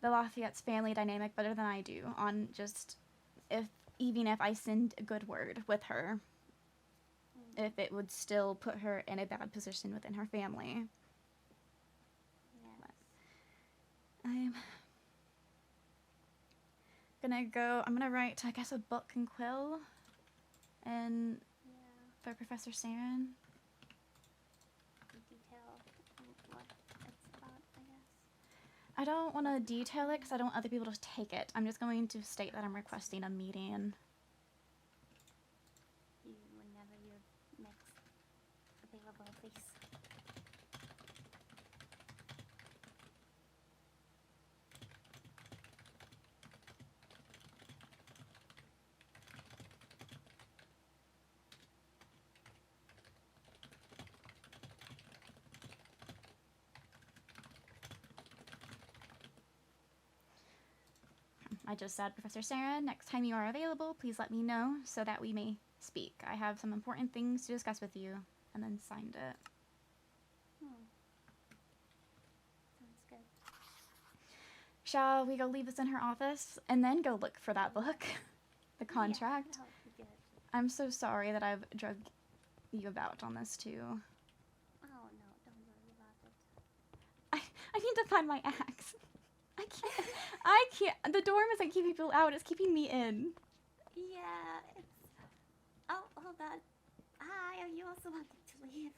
the Lafayette's family dynamic better than I do, on just even if I send a good word with her, if it would still put her in a bad position within her family. Yes. I'm gonna write, I guess, a book and quill, and for Professor Saren. Detail what it's about, I guess. I don't want to detail it because I don't want other people to take it. I'm just going to state that I'm requesting a meeting. Whenever you're next available, please. I just said, Professor Saren, next time you are available, please let me know so that we may speak. I have some important things to discuss with you, and then signed it. Sounds good. Shall we go leave this in her office and then go look for that book? The contract? Yeah, that would be good. I'm so sorry that I've drugged you about on this too. Oh no, don't worry about it. I need to find my axe. I can't. The dorm isn't keeping people out, it's keeping me in. Yeah, it's... Oh, hold on. Hi, are you also wanting to leave?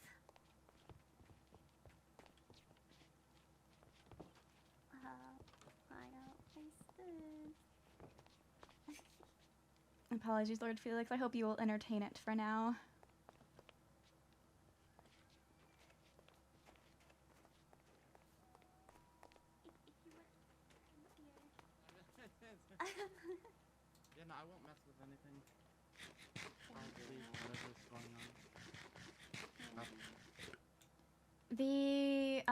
Final places. Apologies, Lord Felix. I hope you will entertain it for now. Yeah, no, I won't mess with anything. Probably whatever's going on. The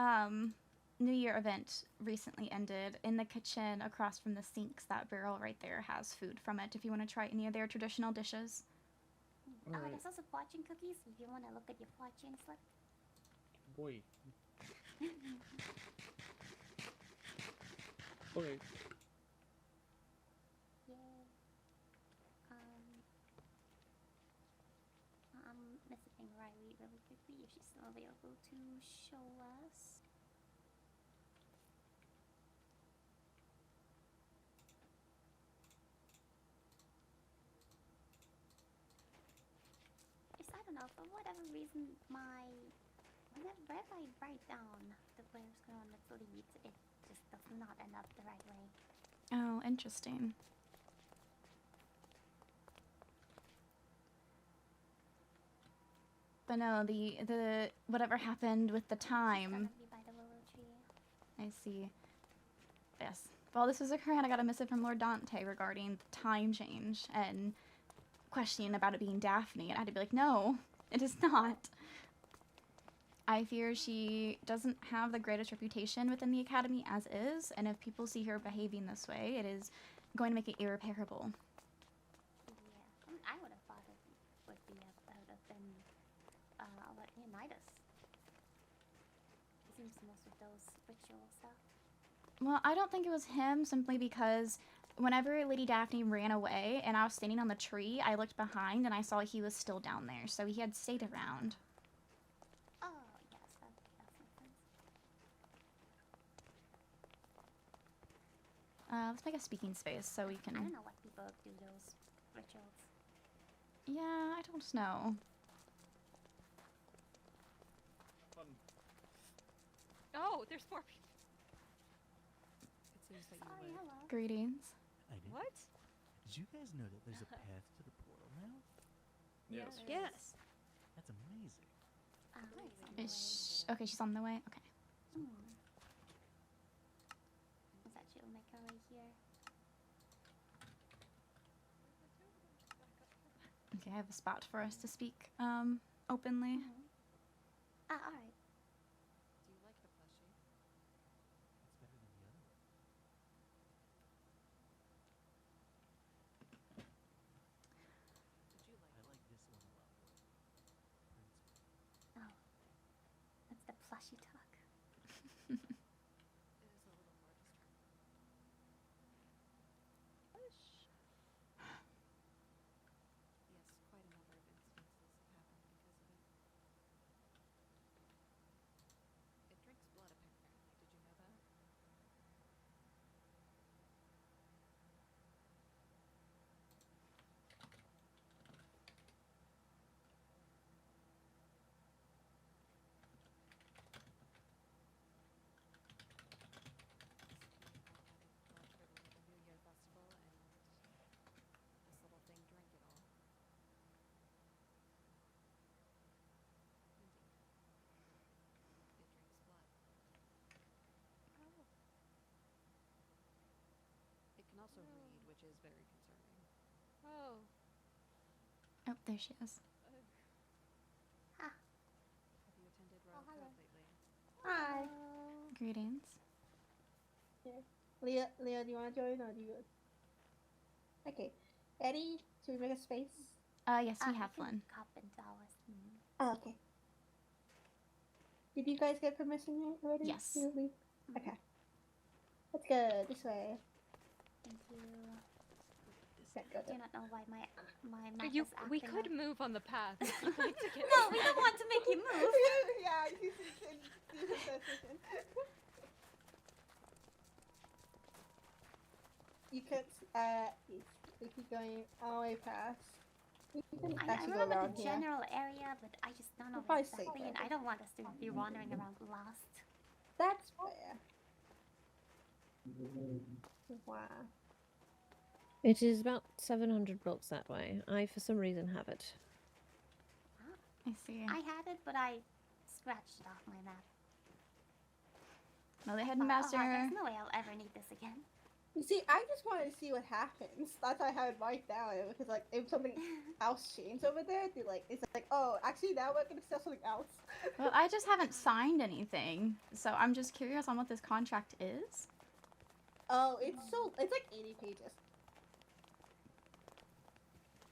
New Year event recently ended. In the kitchen across from the sinks, that barrel right there has food from it if you want to try any of their traditional dishes. Oh, there's also fortune cookies if you want to look at your fortune slip. Boy. Okay. Yay. I'm messaging Riley really quickly if she's still available to show us. I don't know, for whatever reason, whenever I write down the player's coordinates leads, it just does not end up the right way. Oh, interesting. But no, the whatever happened with the It's time. gonna be by the willow tree. I see. Yes. While this was occurring, I got a missive from Lord Dante regarding the time change and questioning about it being Daphne, and I had to be like, no, it is not. I fear she doesn't have the greatest reputation within the academy as is, and if people see her behaving this way, it is going to make it irreparable. Yeah, I would have thought it would have been Leonidas. He seems most of those ritual stuff. Well, I don't think it was him, simply because whenever Lady Daphne ran away and I was standing on the tree, I looked behind and I saw he was still down there, so he had stayed around. Oh, yes, that makes sense. Let's make a speaking space so we I can... don't know what people do those rituals. Yeah, I don't know. Fun. Oh, there's more people. It seems like Sorry, you were. hello. Greetings. I did. What? Did you guys know that there's a path to the portal now? Yes. Yes. That's amazing. Is okay, she's on the way. Okay. Is that she'll make her way here? Okay, I have a spot for us to speak openly. Alright. Do you like the plushie? It's better than the other one. Did you like? I like this one a lot more. Oh. That's the plushy talk. It is a little more distracting. Yes, quite a number of instances have happened because of it. It drinks blood, apparently. Did you know that? New Year festival, and this little thing drank it all. Indeed. It drinks blood. Oh. It can also read, which is very concerning. Oh. Oh, there she is. Ah. Have you attended Oh, Royal hello. Court lately? Hi. Greetings. Leah, do you want to join or do you? Okay. Eddie, should we make a space? Yes, we have you can one. Cop into ours. Oh, okay. Did you guys get permission already? Yes. to leave? Okay. Let's go this way. Thank you. Okay, go I do there. not know why my map You, is acting we could up. move on the path. If you'd like to get No, we don't want to make you move. Yeah, you can do the session. You could, we keep going all the way past. You can I actually go remember around the here. general area, but I just don't know We'll where probably exactly, save and it. I don't want us to be wandering around lost. That's fair. Wow. It is about 700 blocks that way. I, for some reason, have it. I see. I had it, but I scratched it off my map. No, the Oh, headmaster. there's no way I'll ever need this again. You see, I just wanted to see what happens. That's why I have it marked down because, like, if something else changed over there, they're like, it's like, oh, actually, now we're gonna sell something else. Well, I just haven't signed anything, so I'm just curious on what this contract is. Oh, it's like 80 pages.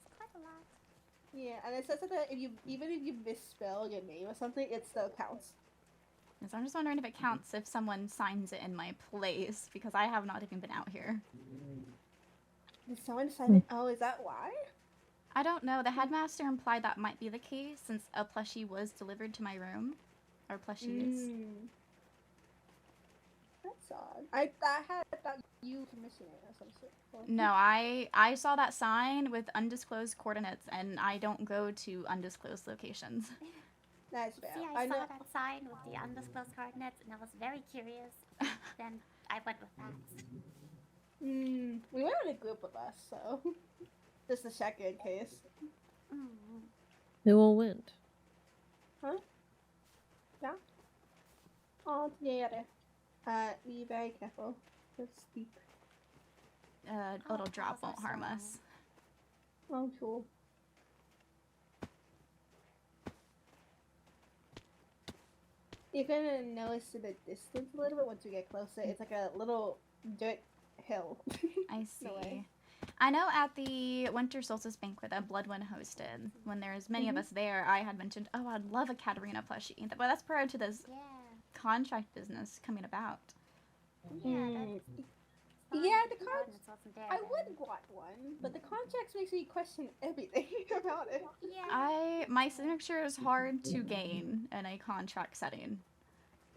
It's quite a lot. Yeah, and it says that even if you misspell your name or something, it still counts. So I'm just wondering if it counts if someone signs it in my place, because I have not even been out here. Did someone sign it? Oh, is that why? I don't know. The headmaster implied that might be the case since a plushie was delivered to my room. Or plushies. That's odd. I thought you commissioned it or some shit. No, I saw that sign with undisclosed coordinates, and I don't go to undisclosed locations. That's fair. See, I saw that sign with the undisclosed coordinates, and I was very curious. Then I went with that. We went in a group of us, so just to check in case. Who all went? Huh? Yeah. All together. Be very careful. It's steep. A little drop won't harm us. Oh, cool. You're gonna notice in the distance a little bit once you get closer. It's like a little dirt hill. I see. I know at the Winter Solstice Banquet that Bloodwind hosted, when there's many of us there, I had mentioned, oh, I'd love a Katarina plushie. But that's prior to this contract business coming about. Yeah, the contract. I would want one, but the contracts makes me question everything about it. Yeah. My signature is hard to gain in a contract setting.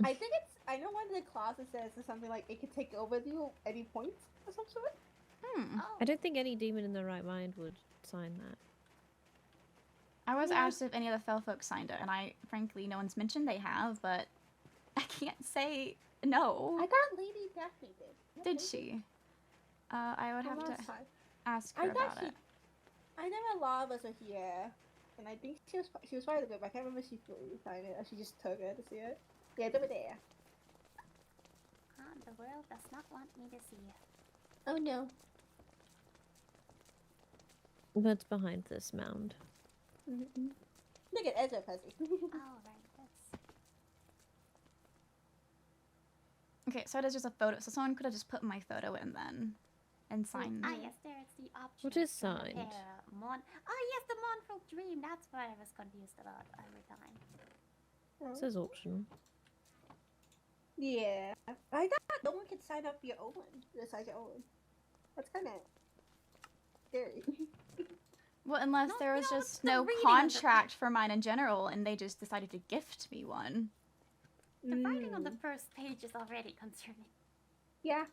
I think it's. I know one of the clauses says something like it could take over you at any point or some sort. I don't think any demon in their right mind would sign that. I was asked if any of the fell folks signed it, and frankly, no one's mentioned they have, but I can't say no. I thought Lady Daphne did. Did she? I would have to ask her I about thought it. I know a lot of us are here, and I think she was part of the group. I can't remember if she fully signed it or she just took her to see it. Yeah, it's over there. The world does not want me to see it. Oh no. That's behind this mound. Look at Ezra Fuzzy. Oh, right. That's... Okay, so it is just a photo. So someone could have just put my photo in then and signed Ah, yes, there is the option. What is signed? Oh, yes, the mournful dream. That's what I was confused about every time. It says optional. Yeah. I thought no one could sign up your own. Besides your own. That's kind of scary. Well, unless there was just the no reading of contract for mine in general, and they just decided to gift me one. The writing on the first page is already concerning. Yeah.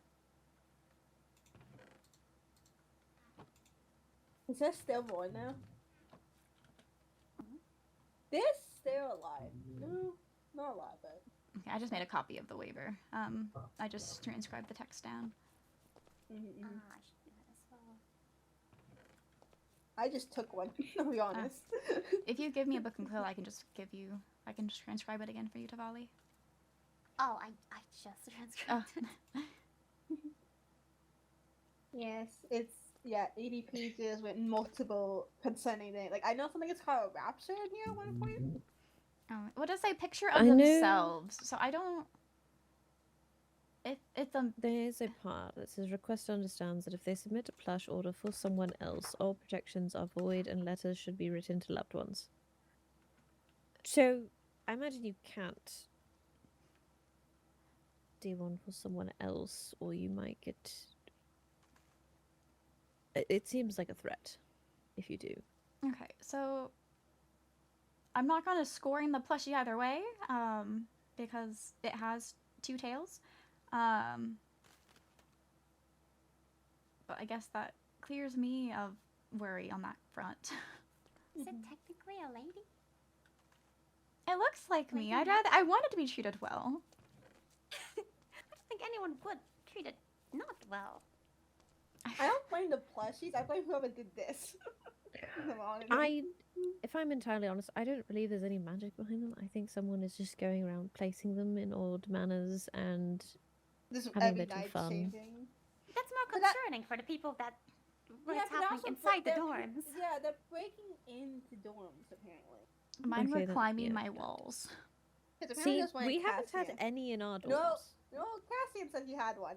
Is there still more now? They're still alive. No, not alive, but... Okay, I just made a copy of the waiver. I just transcribed the text down. I should do that as well. I just took one, I'll be honest. If you give me a book and quill, I can just transcribe it again for you, Tavali. Oh, I just transcribed it. Yes, it's 80 pages with multiple concerning things. Like I know something is called rapture in here at one point. Oh, what does say? Picture of I know. themselves. So I don't. It's a. There's a part that says request understands that if they submit a plush order for someone else, all projections are void and letters should be written to loved ones. So I imagine you can't do one for someone else, or you might get. It seems like a threat if you do. Okay, so I'm not gonna scoring the plushie either way, because it has two tails. But I guess that clears me of worry on that front. Is it technically a lady? It looks like me. I wanted to be treated well. I don't think anyone would treat it not well. I don't blame the plushies. I blame whoever did this. If I'm entirely honest, I don't believe there's any magic behind them. I think someone is just going around placing them in odd manners and This having a every bit of night fun. changing. That's more But that- concerning for the people that what's Yeah, but happening also inside the they're- dorms. Yeah, they're breaking into dorms apparently. Mine Okay, were then, climbing yeah, my good. walls. 'Cause apparently See, there's one in we haven't had Cassian. any in our dorms. No, Cassian said he had one.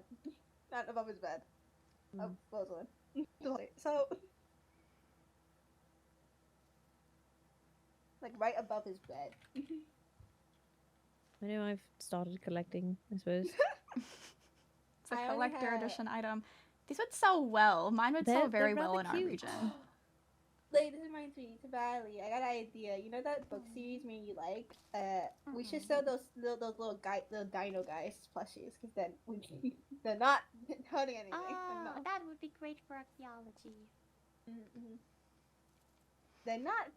Not above his bed. Mm. Supposedly. So, like right above his bed. I know I've started collecting, I suppose. It's a I only collector had- edition item. These would sell well. Mine would sell They're very well rather in our cute. region. Like, this reminds me, to Valley, I got an idea. You know that book series me and you like? We should sell those little dino guys plushies, because then they're not hurting anything. Oh, They're not, that would be great for archaeology. they're not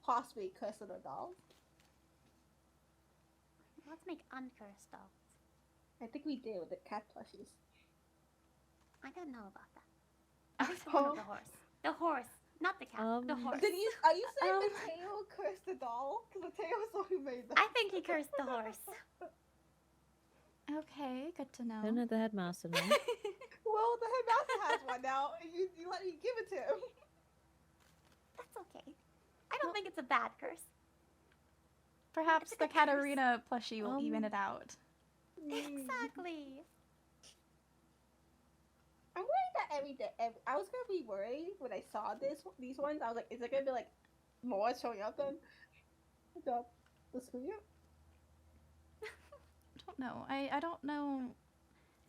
possibly cursed little dolls. Let's make uncursed dolls. I think we did with the cat plushies. I don't know about that. At least one of the horse. The horse, not the cat. The horse. Are you saying Mateo cursed the doll? Because Mateo's the one who made that. I think he cursed the horse. Okay, good to know. Don't let the headmaster know. Well, the headmaster has one now, and you let me give it to him. That's okay. I don't think it's a bad curse. Perhaps It's a the good curse. Katarina plushie will even it out. Exactly. I'm worried that every day. I was gonna be worried when I saw these ones. I was like, is there gonna be like more showing up than the school year? I don't know. I don't know.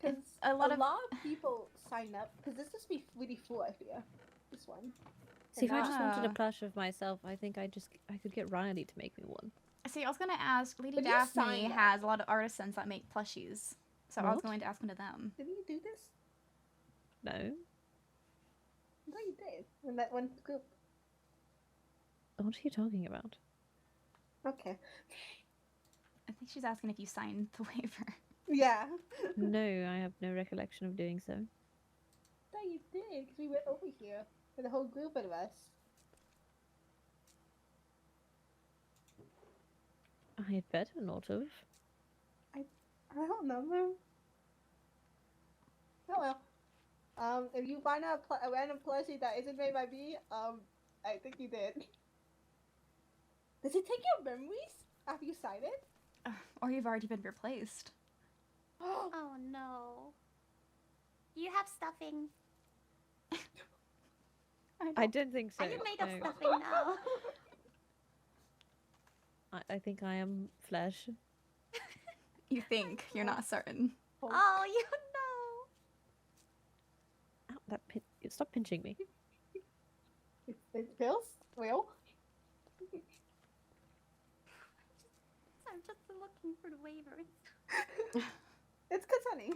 Because It's a lot of people sign up. Because this must be really full. I fear this one. See, if I just wanted Yeah. a plush of myself, I think I could get Riley to make me one. See, I was gonna ask. Lady But you Daphne signed up. has a lot of artisans that make plushies, so I was What? going to ask one of them. Didn't you do this? No. I thought you did. When that one group. What are you talking about? Okay. I think she's asking if you signed the waiver. Yeah. No, I have no recollection of doing so. I thought you did. Because we went over here with a whole group of us. I had better not have. I don't remember. Oh well. If you find a random plushie that isn't made by me, I think you did. Does it take your memories after you sign it? Or you've already been replaced. Oh no. You have stuffing. I don't think so. Are you made of no. stuffing now? I think I am flesh. You think, you're not certain. Oh, you know. Ow, stop pinching me. It feels real. I'm just looking for the waivers. It's concerning.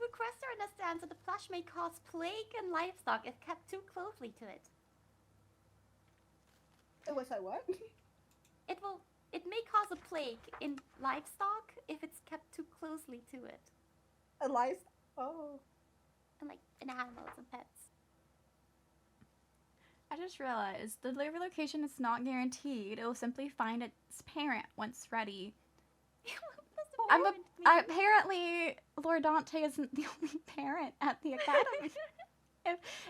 Requester understands that the plush may cause plague and livestock if kept too closely to it. It was like what? It may cause a plague in livestock if it's kept too closely to it. A lice. Oh. And like in animals and pets. I just realized the relocation is not guaranteed. It will simply find its parent once ready. Apparently, Lord Dante isn't the only parent at the academy.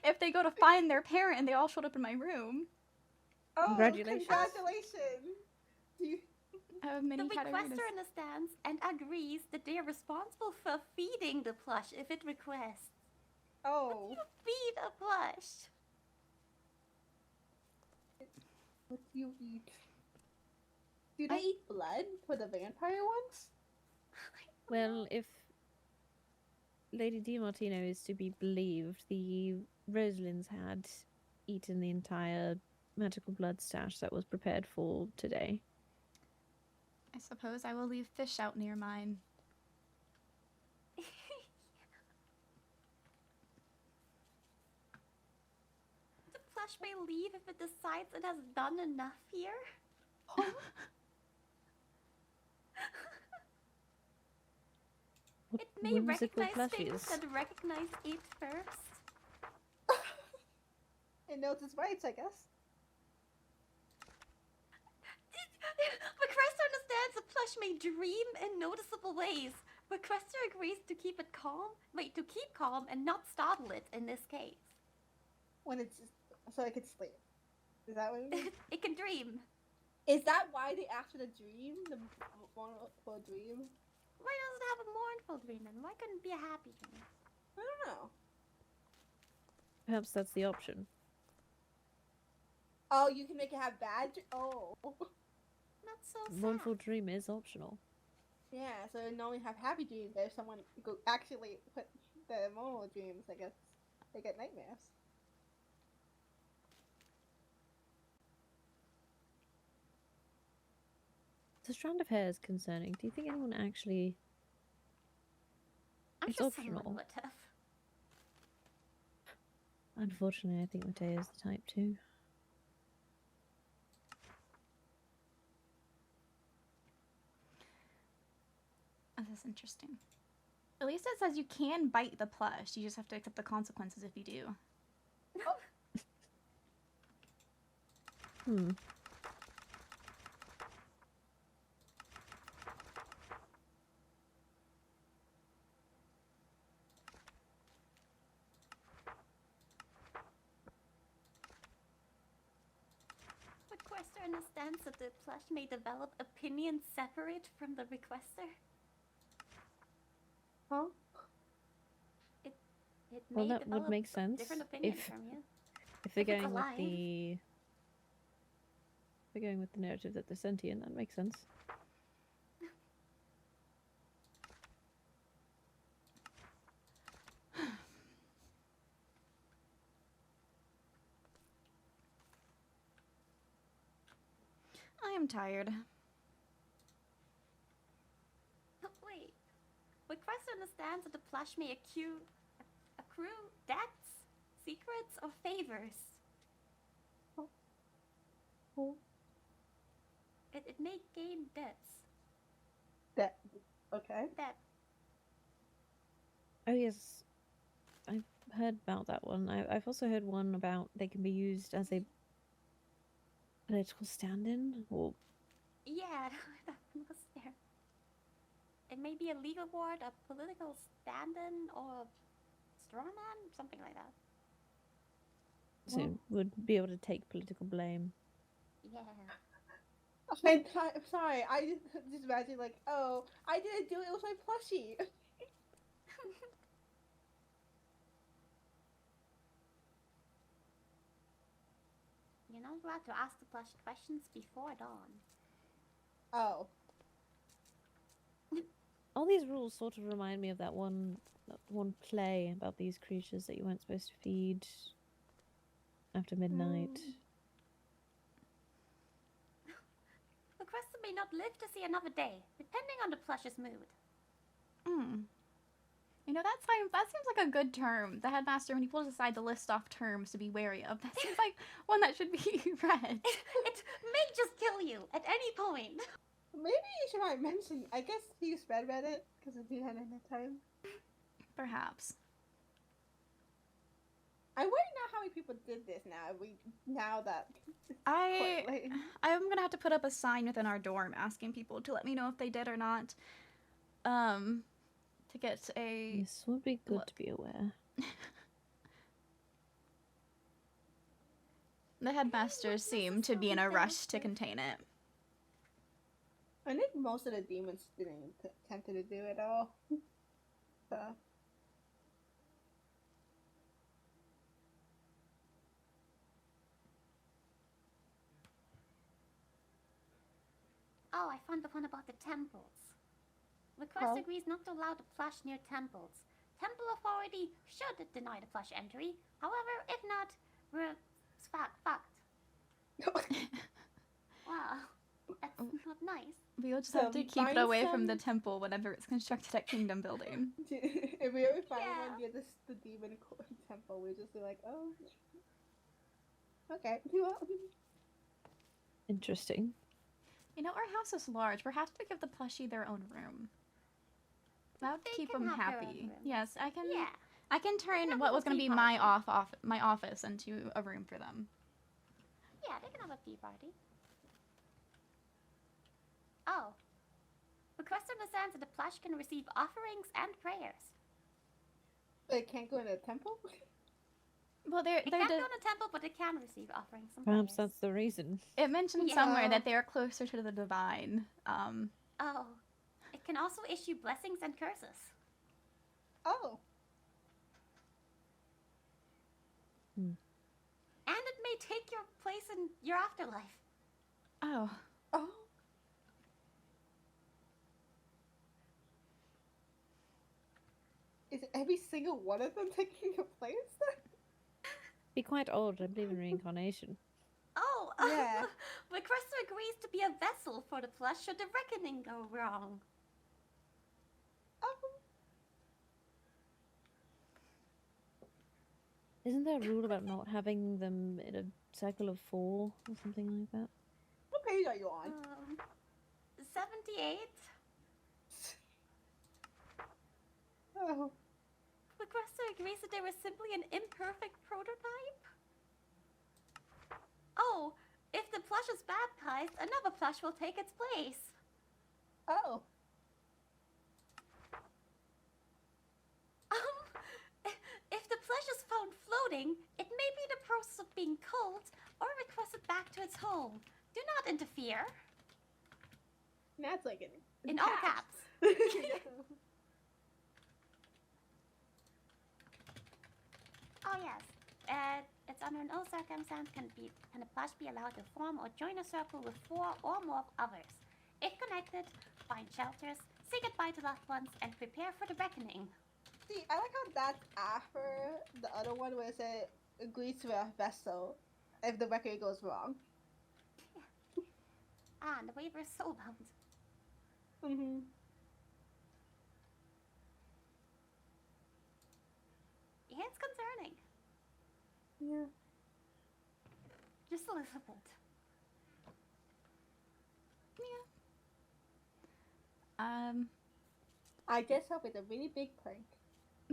if they go to find their parent and they all showed up in my room, Oh, Congratulations. Congratulations. You... I have many The Catarinas. requester understands and agrees that they are responsible for feeding the plush if it requests. Oh. You feed a plush. What do you eat? Do they eat blood for the vampire ones? Well, if Lady DiMartino is to be believed, the Rosalynds had eaten the entire magical blood stash that was prepared for today. I suppose I will leave fish out near mine. The plush may leave if it decides it has done enough here. What It may whimsical recognize things plushies. that recognize it first. It knows its rights, I guess. Requester understands the plush may dream in noticeable ways, Requester agrees to keep it calm. Wait, to keep calm and not startle it in this case. When it's so it can sleep. Is that what you mean? It can dream. Is that why they after the dream, the mournful dream? Why does it have a mournful dream then? Why couldn't it be a happy dream? I don't know. Perhaps that's the option. Oh, you can make it have bad. Oh. Not so sad. Mournful dream is optional. Yeah, so they only have happy dreams. If someone actually put the mournful dreams, I guess they get nightmares. The strand of hair is concerning. Do you think anyone actually... I'm It's sure optional. someone would have. Unfortunately, I think Mateo is the type too. Oh, that's interesting. At least it says you can bite the plush. You just have to accept the consequences if you do. Hmm. Requester understands that the plush may develop opinions separate from the requester. Huh? It Well, may that would develop make sense different opinions if from you. if they're If it's going with alive. the if they're going with the narrative that they're sentient. That makes sense. I am tired. Wait. Requester understands that the plush may accrue debts, secrets, or favors. Oh. It may gain debts. That. Okay. That Oh yes, I've heard about that one. I've also heard one about they can be used as a political stand-in, or yeah, that was there. It may be a legal ward, a political stand-in, or a straw man, something like that. so would be able to take political blame. Yeah. I'm sorry. I just imagine like, oh, I didn't do it. It was my plushie. You're not allowed to ask the plush questions before dawn. Oh. All these rules sort of remind me of that one play about these creatures that you weren't supposed to feed after midnight. Requester may not live to see another day, depending on the plush's mood. Hmm. You know, that seems like a good term. The headmaster, when he pulls aside the list off terms to be wary of, that seems like one that should be read. It may just kill you at any point. Maybe you should might mention. I guess he read it because if he had enough time. Perhaps. I wonder now how many people did this now that it's I'm quite late. gonna have to put up a sign within our dorm asking people to let me know if they did or not. To get a This would be good to be aware. The headmasters seem to be in a rush to contain it. I think most of the demons didn't attempt to do it all. So. Oh, I found the one about the temples. Request Oh. agrees not to allow the plush near temples. Temple authority should deny the plush entry. However, if not, we're fucked. Wow, that's not nice. We'll just So have to we keep it find away from the some- temple whenever it's constructed at Kingdom Building. If we ever find Yeah. one near the demon temple, we just be like, oh. Okay. Well, Interesting. You know, our house is large. Perhaps we give the plushie their own room. That would They keep can them have their own happy. room. Yes, I can. Yeah. I can turn have what a was going to tea be my party. my office into a room for them. Yeah, they can have a tea party. Oh. requester understands that the plush can receive offerings and prayers. It can't go in a temple? Well, It can't go in a temple, but it can receive offerings and Perhaps prayers. that's the reason. It mentioned Yeah. somewhere that they are closer to the divine. Oh. It can also issue blessings and curses. Oh. And it may take your place in your afterlife. Oh. Oh. Is every single one of them taking your place? Be quite odd. I believe in reincarnation. Oh, Yeah. Requester agrees to be a vessel for the plush should the reckoning go wrong. Oh. Isn't there a rule about not having them in a circle of 4 or something like that? What page are you on? 78. Oh. Requester agrees that they were simply an imperfect prototype. Oh, if the plush is baptized, another plush will take its place. Oh. If the plush is found floating, it may be the process of being culled or requested back to its home. Do not interfere. That's like In all caps. Oh yes. It's under no circumstance can a plush be allowed to form or join a circle with 4 or more others. If connected, find shelters, say goodbye to loved ones, and prepare for the reckoning. See, I like how that's after the other one where it said agrees to a vessel if the record goes wrong. And the waiver is soulbound. Mm-hmm. Yeah, it's concerning. Yeah. Just a little bit. I just hope it's a really big prank.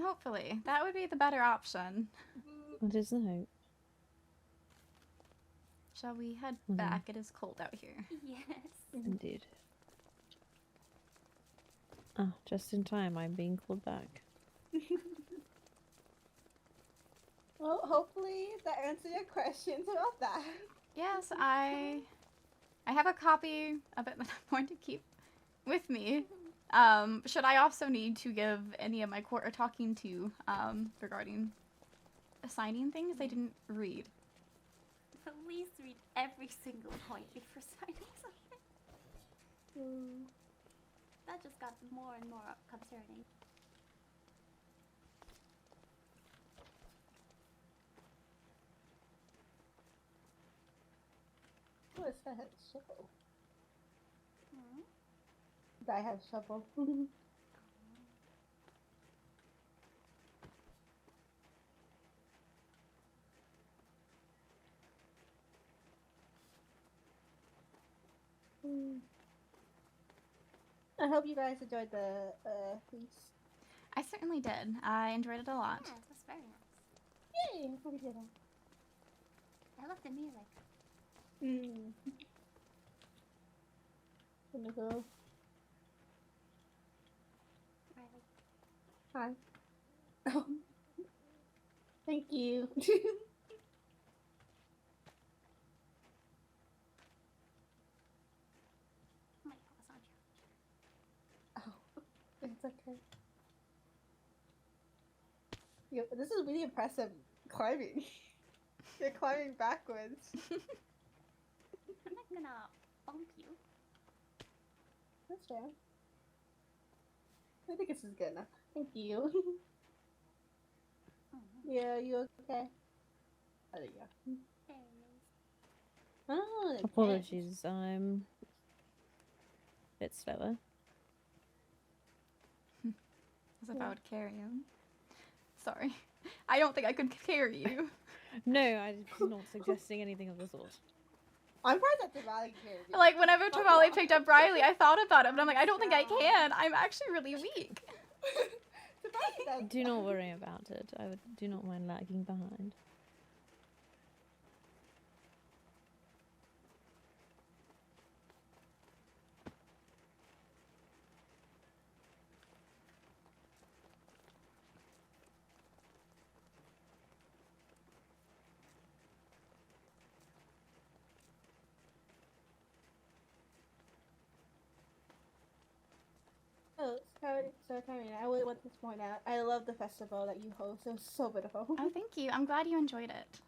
Hopefully. That would be the better option. What is the hope? Shall we head Mhm. back? It is cold out here. Yes. Indeed. Ah, just in time. I'm being called back. Well, hopefully that answered your questions about that. Yes, I have a copy of it that I'm going to keep with me. Should I also need to give any of my court a talking to regarding assigning things I didn't read? Please read every single point before signing something. That just got more and more concerning. Oh, it's that shovel. Hmm? I have shovel. I hope you guys enjoyed the feast. I certainly did. I enjoyed it a lot. Yeah, it was very nice. Yay! I hope you did I love the music. Gonna go. Riley. Hi. Oh. Thank you. My paws on you. Oh, it's okay. Yo, this is really impressive climbing. You're climbing backwards. I'm not gonna bump you. That's fair. I think this is good enough. Thank you. Yeah, you okay? Oh, there you go. There it is. Oh, the Apologies, I'm a bit slower. As if I would carry him. Sorry. I don't think I could carry you. No, I was not suggesting anything of the sort. I'm surprised that Diwali carried you. Like, whenever Tavali picked up Riley, I thought about it, but I'm like, I don't think I can. I'm actually really weak. Do not worry about it. Do not mind lagging behind. Katarina, I would want to point out, I love the festival that you host. It was so beautiful. Oh, thank you. I'm glad you enjoyed it.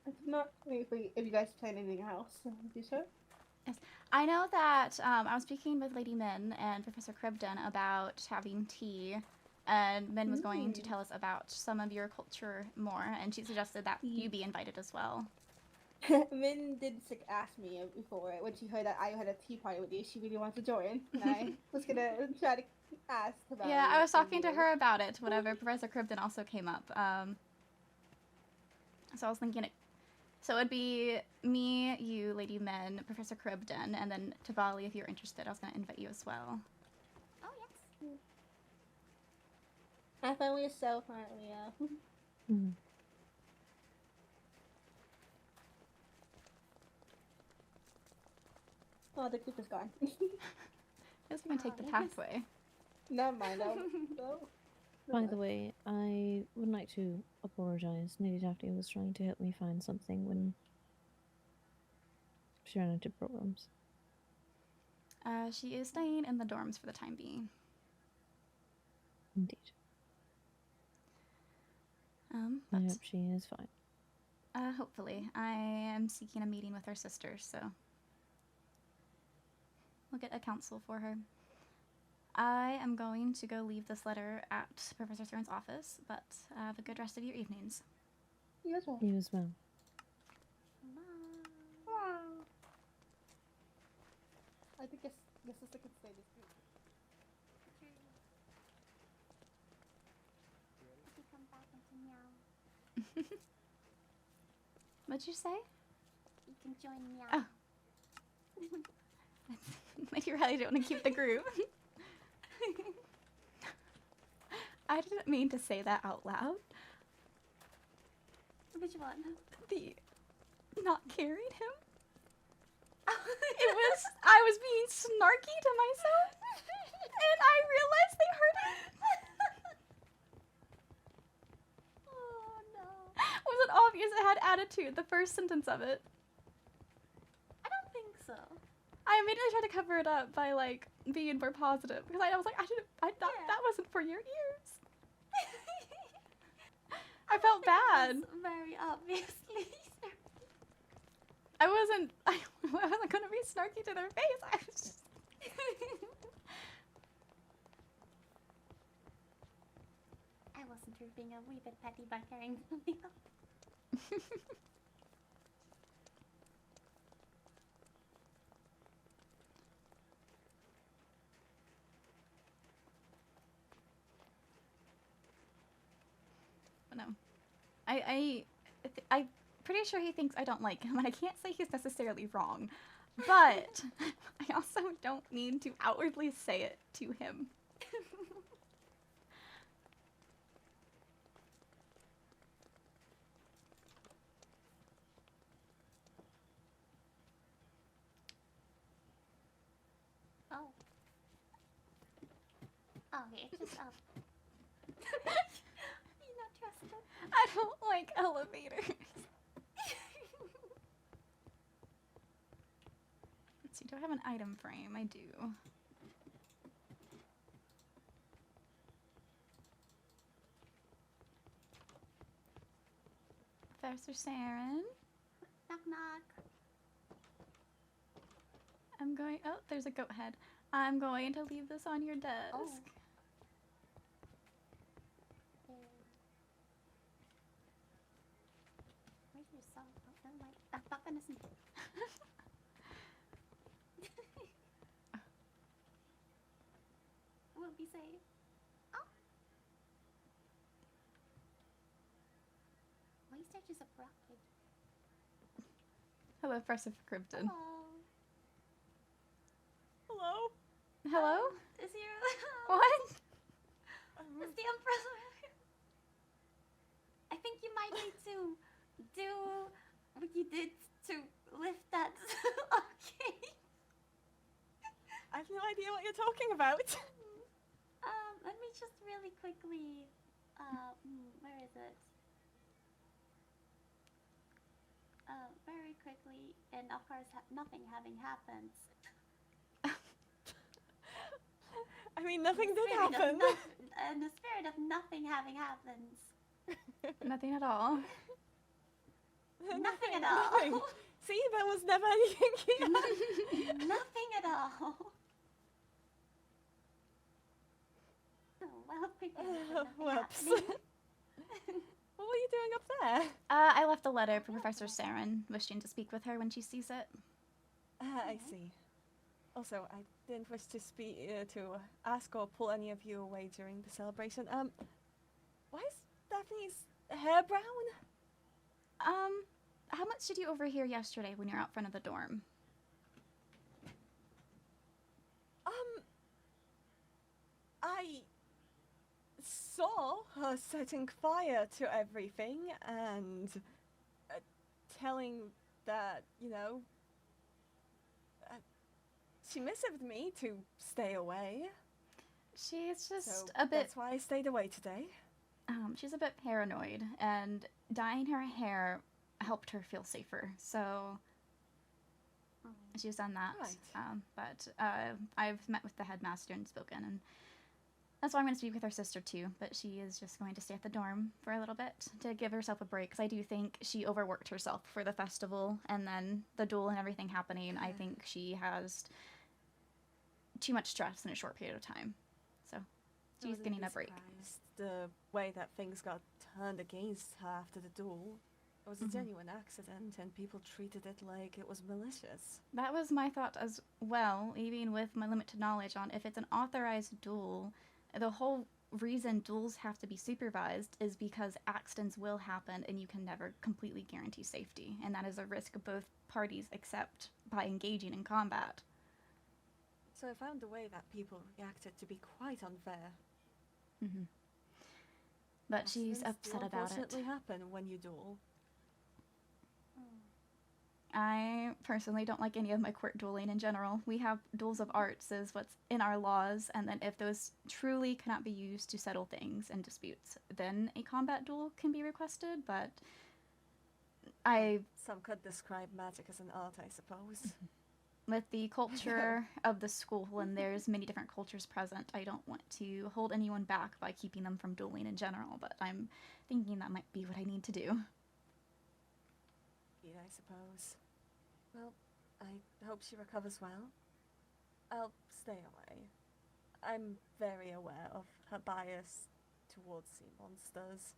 It's not if you guys plan anything else, do so. I know that I was speaking with Lady Min and Professor Cribden about having tea, and Min was going to tell us about some of your culture more, and she suggested that you be invited as well. Min did ask me before when she heard that I had a tea party with you. She really wanted to join, and I was gonna try to ask about it. Yeah, I was talking to her about it whenever Professor Cribden also came up. So I was thinking so it'd be me, you, Lady Min, Professor Cribden, and then Tabali, if you're interested. I was going to invite you as well. Oh, yes. My family is so currently, Oh, the group is gone. Let's even take the pathway. Never mind, no. By the way, I would like to apologize. Lady Daphne was trying to help me find something when she ran into problems. She is staying in the dorms for the time being. Indeed. But I hope she is fine. hopefully. I am seeking a meeting with her sister, so we'll get a counsel for her. I am going to go leave this letter at Professor Thorne's office, but have a good rest of your evenings. You as well. You as well. Wow. I think your sister could stay this week. If you come back into Meow, What'd you say? you can join Meow. Oh. Like you really don't want to keep the group. I didn't mean to say that out loud. Which one? The not carrying him. I was being snarky to myself, and I realized they heard it. Oh no. Was it obvious it had attitude, the first sentence of it? I don't think so. I immediately tried to cover it up by, like, being more positive, because I was like, I thought that wasn't for your ears. I felt bad. It was very obviously. I wasn't gonna be snarky to their face. I was just... I wasn't sure being a wee bit petty by carrying something up. No. I'm pretty sure he thinks I don't like him, and I can't say he's necessarily wrong. But I also don't mean to outwardly say it to him. Oh. Okay, it's just up. You're not trusted. I don't like elevators. Let's see, do I have an item frame? I do. Professor Saren. Knock knock. I'm going. Oh, there's a goat head. I'm going to leave this on your desk. Oh. Where's your song? Oh, never mind. I'm not gonna sing. We'll be safe. Oh. Why is there just a bracket? Hello, Professor Cribden. Hello. Hello? Hello? Is here? What? Is the umbrella? I think you might need to do what you did to lift that. Okay. I have no idea what you're talking about. Let me just really quickly. Where is it? Very quickly, and of course, nothing having happened. I mean, nothing did Spirit of happen. in the spirit of nothing having happened. Nothing at all. Nothing at all. Nothing. See, there was never anything here. Nothing at all. Oh, well, maybe nothing Whoops. happening. What were you doing up there? I left a letter for Professor Saren, wishing to speak with her when she sees it. I see. Also, I didn't wish to to ask or pull any of you away during the celebration. Why is Daphne's hair brown? How much did you overhear yesterday when you were out front of the dorm? I saw her setting fire to everything and telling that, you know, she messaged me to stay away. She's just So a bit. that's why I stayed away today. She's a bit paranoid, and dyeing her hair helped her feel safer. So she's done that. Right. But I've met with the headmaster and spoken, and that's why I'm going to speak with her sister too. But she is just going to stay at the dorm for a little bit to give herself a break, because I do think she overworked herself for the festival, and then the duel and everything happening. I think she has too much stress in a short period of time. So I she's wouldn't getting be a break. surprised the way that things got turned against her after the duel. It was a genuine accident, and people treated it like it was malicious. That was my thought as well, even with my limited knowledge on if it's an authorized duel. The whole reason duels have to be supervised is because accidents will happen and you can never completely guarantee safety, and that is a risk both parties accept by engaging in combat. So I found the way that people reacted to be quite unfair. But she's Accidents do upset about it. unfortunately happen when you duel. I personally don't like any of my court dueling in general. We have duels of arts as what's in our laws, and then if those truly cannot be used to settle things and disputes, then a combat duel can be requested, but Some could describe magic as an art, I suppose. with the culture of the school, and there's many different cultures present, I don't want to hold anyone back by keeping them from dueling in general, but I'm thinking that might be what I need to do. I suppose. Well, I hope she recovers well. I'll stay away. I'm very aware of her bias towards sea monsters.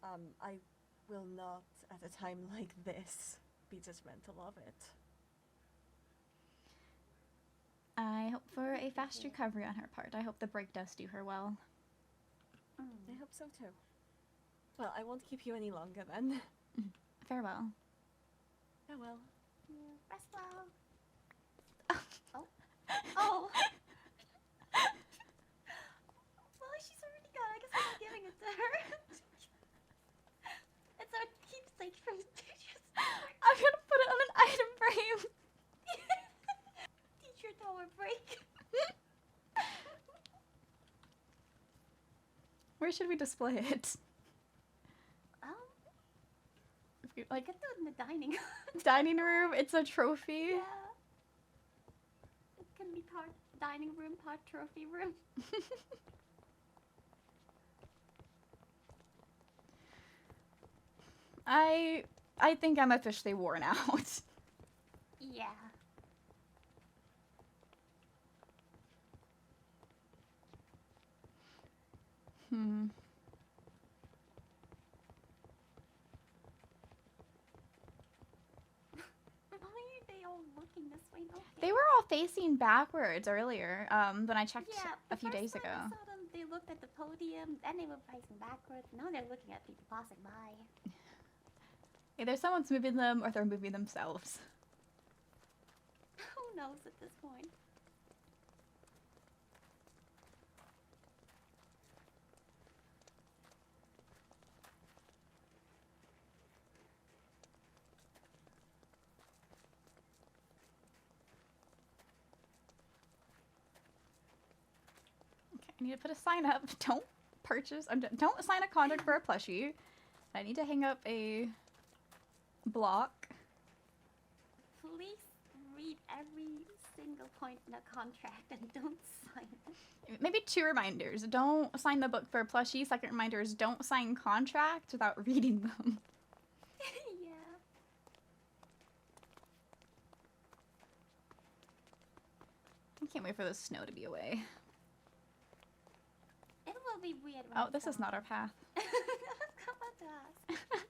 I will not, at a time like this, be judgmental of it. I hope for a fast recovery on her part. I hope the break does do her well. I hope so too. Well, I won't keep you any longer then. Farewell. Farewell. Rest well. Oh. Well, she's already gone. I guess I'm not giving it to her. It's our keepsake from Duchess. I'm gonna put it on an item frame. Teacher tower break. Where should we display it? If you, I could do it in the dining room. dining room, it's a trophy. Yeah. It can be part dining room, part trophy room. I think I'm officially worn out. Yeah. Why are they all looking this way? Okay. They were all facing backwards earlier, when I checked a few days ago. I saw them, they looked at the podium, then they were facing backwards. Now they're looking at people passing by. Either someone's moving them or they're moving themselves. Who knows at this point? Okay, I need to put a sign up. Don't purchase. Don't sign a contract for a plushie. I need to hang up a block. Please read every single single point in a contract and don't sign it. Maybe 2 reminders. Don't sign the book for Plushy. Second reminder is don't sign contracts without reading them. Yeah. I can't wait for the snow to be away. It will be weird when Oh, it's this is not gone. our path. I was about to ask.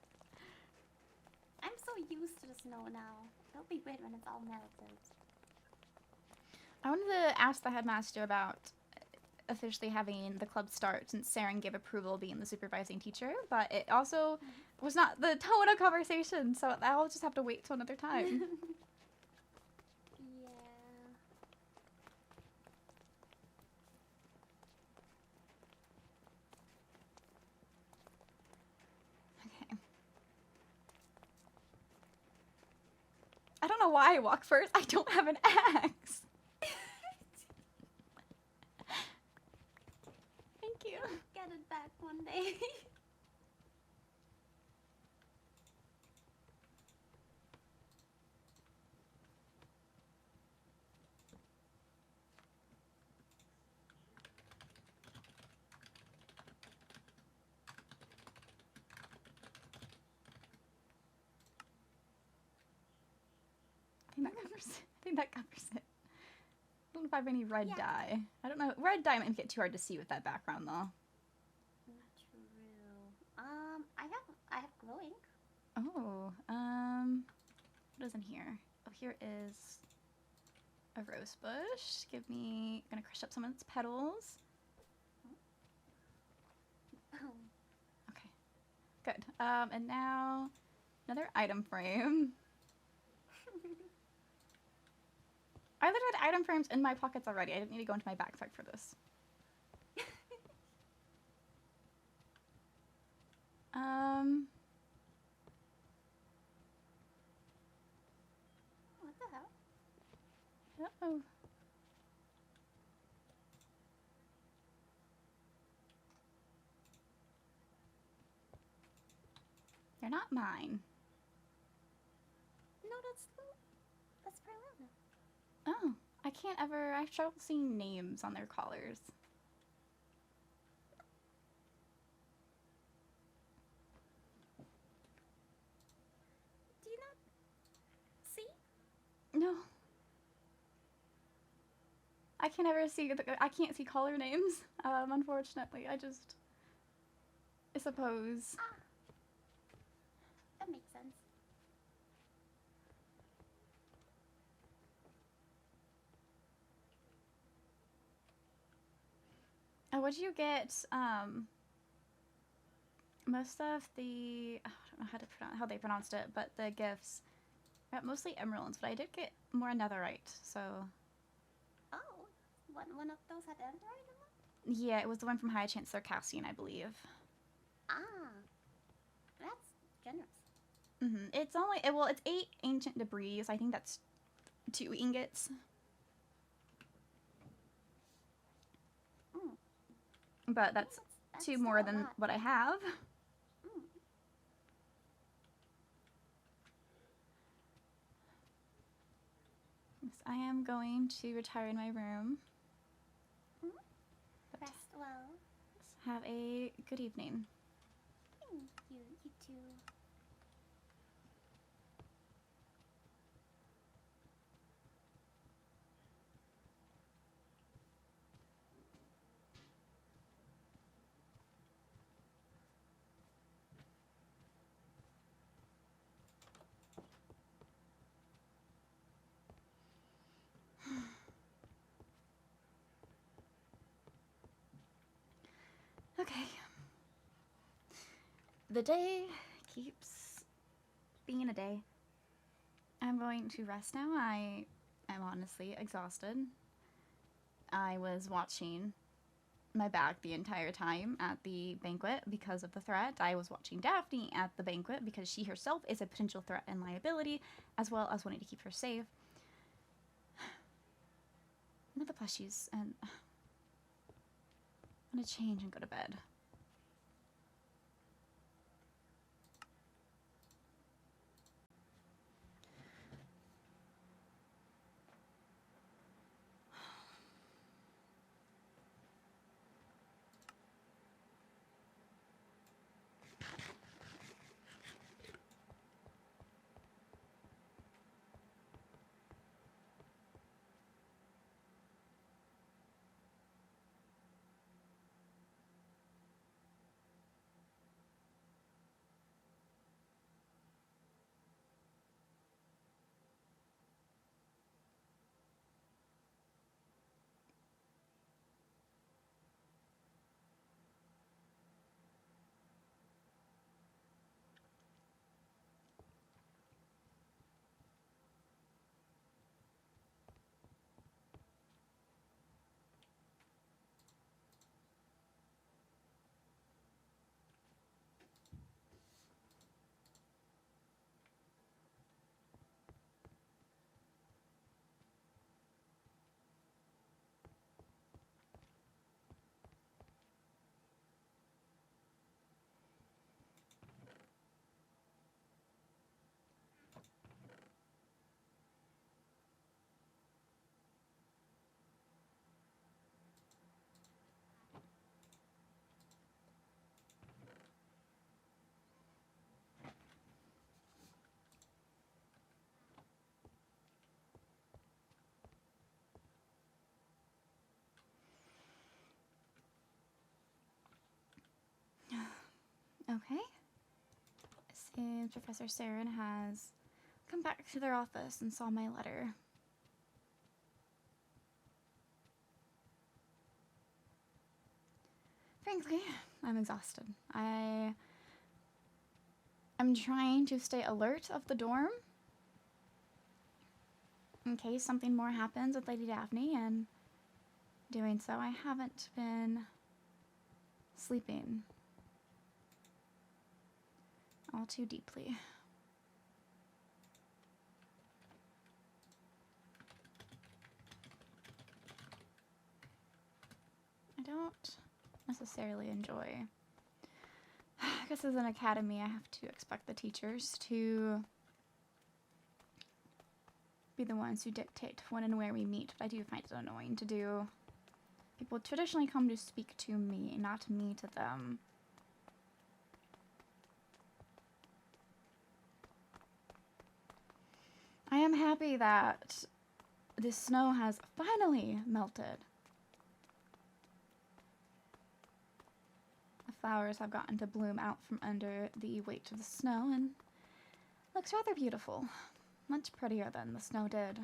I'm so used to the snow now. It'll be weird when it's all melted. I wanted to ask the headmaster about officially having the club start since Saren gave approval being the supervising teacher, but it also was not the tone of conversation, so I'll just have to wait till another time. Yeah. Okay. I don't know why I walk first. I don't have an axe. Thank you. Get it back one day. I think that covers it. I don't know if I have any red Yeah. dye. I don't know. Red dye might get too hard to see with that background though. True. I have glow ink. Oh, what is in here? Oh, here is a rose bush. Gonna crush up some of its petals. Okay, good. And now another item frame. I literally had item frames in my pockets already. I didn't need to go into my backpack for this. What the hell? Uh-oh. They're not mine. No, that's Perlana. Oh, I can't ever. I have trouble seeing names on their collars. Do you not see? No. I can never see. I can't see collar names. Unfortunately, I suppose. Ah, that makes sense. Would you get most of the I don't know how they pronounced it, but the gifts. I got mostly emeralds, but I did get more netherite. So Oh, one of those had Everthorne in them? yeah, it was the one from High Chancellor Cassian, I believe. Ah, that's generous. It's only well, it's 8 ancient debris. So I think that's 2 ingots. Mm. But that's That's 2 still more a than lot. what I have. Mm. Yes, I am going to retire in my room. Mm. But Rest well. have a good evening. Thank you. You too. Okay. The day keeps being a day. I'm going to rest now. I am honestly exhausted. I was watching my back the entire time at the banquet because of the threat. I was watching Daphne at the banquet because she herself is a potential threat and liability, as well as wanting to keep her safe. None of the plushies, and I'm gonna change and go to bed. Okay. Since Professor Saren has come back to their office and saw my letter. Frankly, I'm exhausted. I'm trying to stay alert of the dorm in case something more happens with Lady Daphne, and doing so, I haven't been sleeping all too deeply. I don't necessarily enjoy. I guess as an academy, I have to expect the teachers to be the ones who dictate when and where we meet, but I do find it annoying to do. People traditionally come to speak to me, not me to them. I am happy that the snow has finally melted. The flowers have gotten to bloom out from under the weight of the snow and looks rather beautiful. Much prettier than the snow did.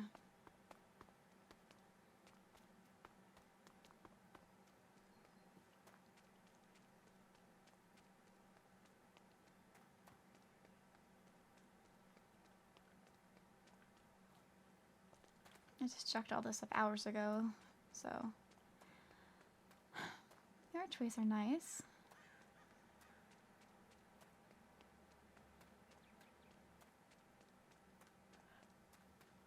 I just checked all this up hours ago, so the archways are nice.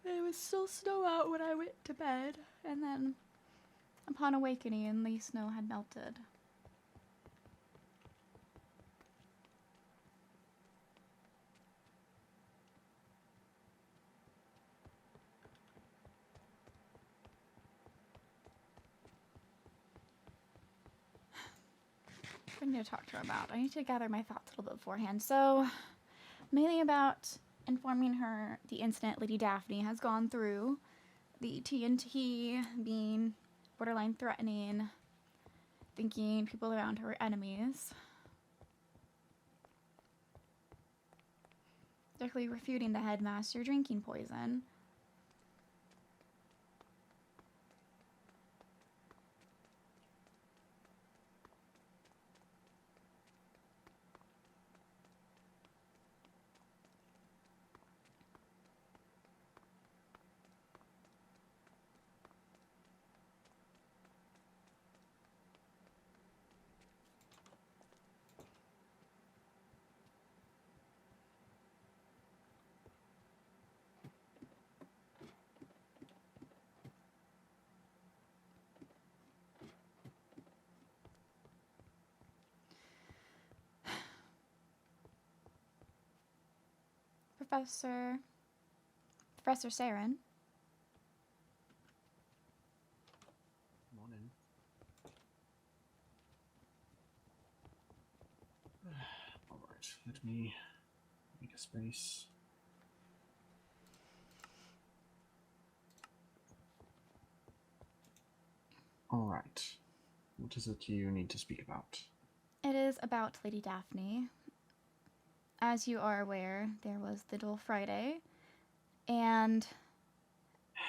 It was still snow out when I went to bed, and then upon awakening, the snow had melted. I need to talk to her about. I need to gather my thoughts a little bit beforehand. So, mainly about informing her the incident Lady Daphne has gone through, the TNT being borderline threatening, thinking people around her are enemies, directly refuting the headmaster drinking poison. Professor Saren. Morning. Alright, let me make a space. Alright. What is it you need to speak about? It is about Lady Daphne. As you are aware, there was the duel Friday, and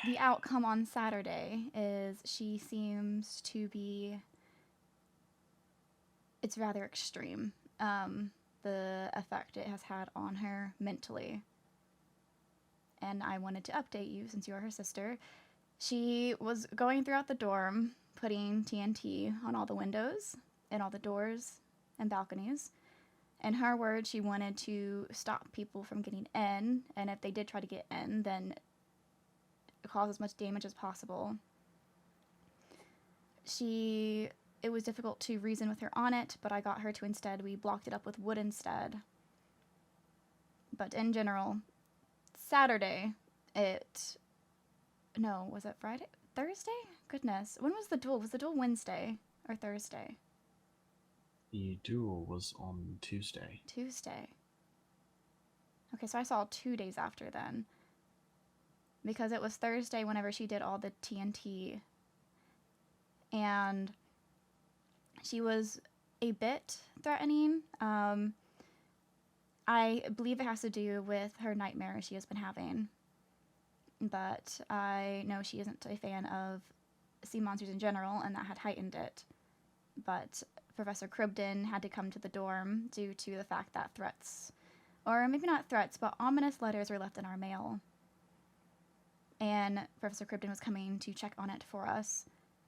the outcome on Saturday is she seems to be... It's rather extreme, the effect it has had on her mentally. And I wanted to update you, since you are her sister. She was going throughout the dorm, putting TNT on all the windows, and all the doors, and balconies. In her words, she wanted to stop people from getting in, and if they did try to get in, then cause as much damage as possible. It was difficult to reason with her on it, but I got her to instead, we blocked it up with wood instead. But in general, Saturday, no, was it Friday? Thursday? Goodness. When was the duel? Was the duel Wednesday or Thursday? The duel was on Tuesday. Tuesday. Okay, so I saw 2 days after then. Because it was Thursday whenever she did all the TNT. And she was a bit threatening. I believe it has to do with her nightmares she has been having. But I know she isn't a fan of sea monsters in general, and that had heightened it. But Professor Cribden had to come to the dorm due to the fact that threats, or maybe not threats, but ominous letters were left in our mail. And Professor Cribden was coming to check on it for us,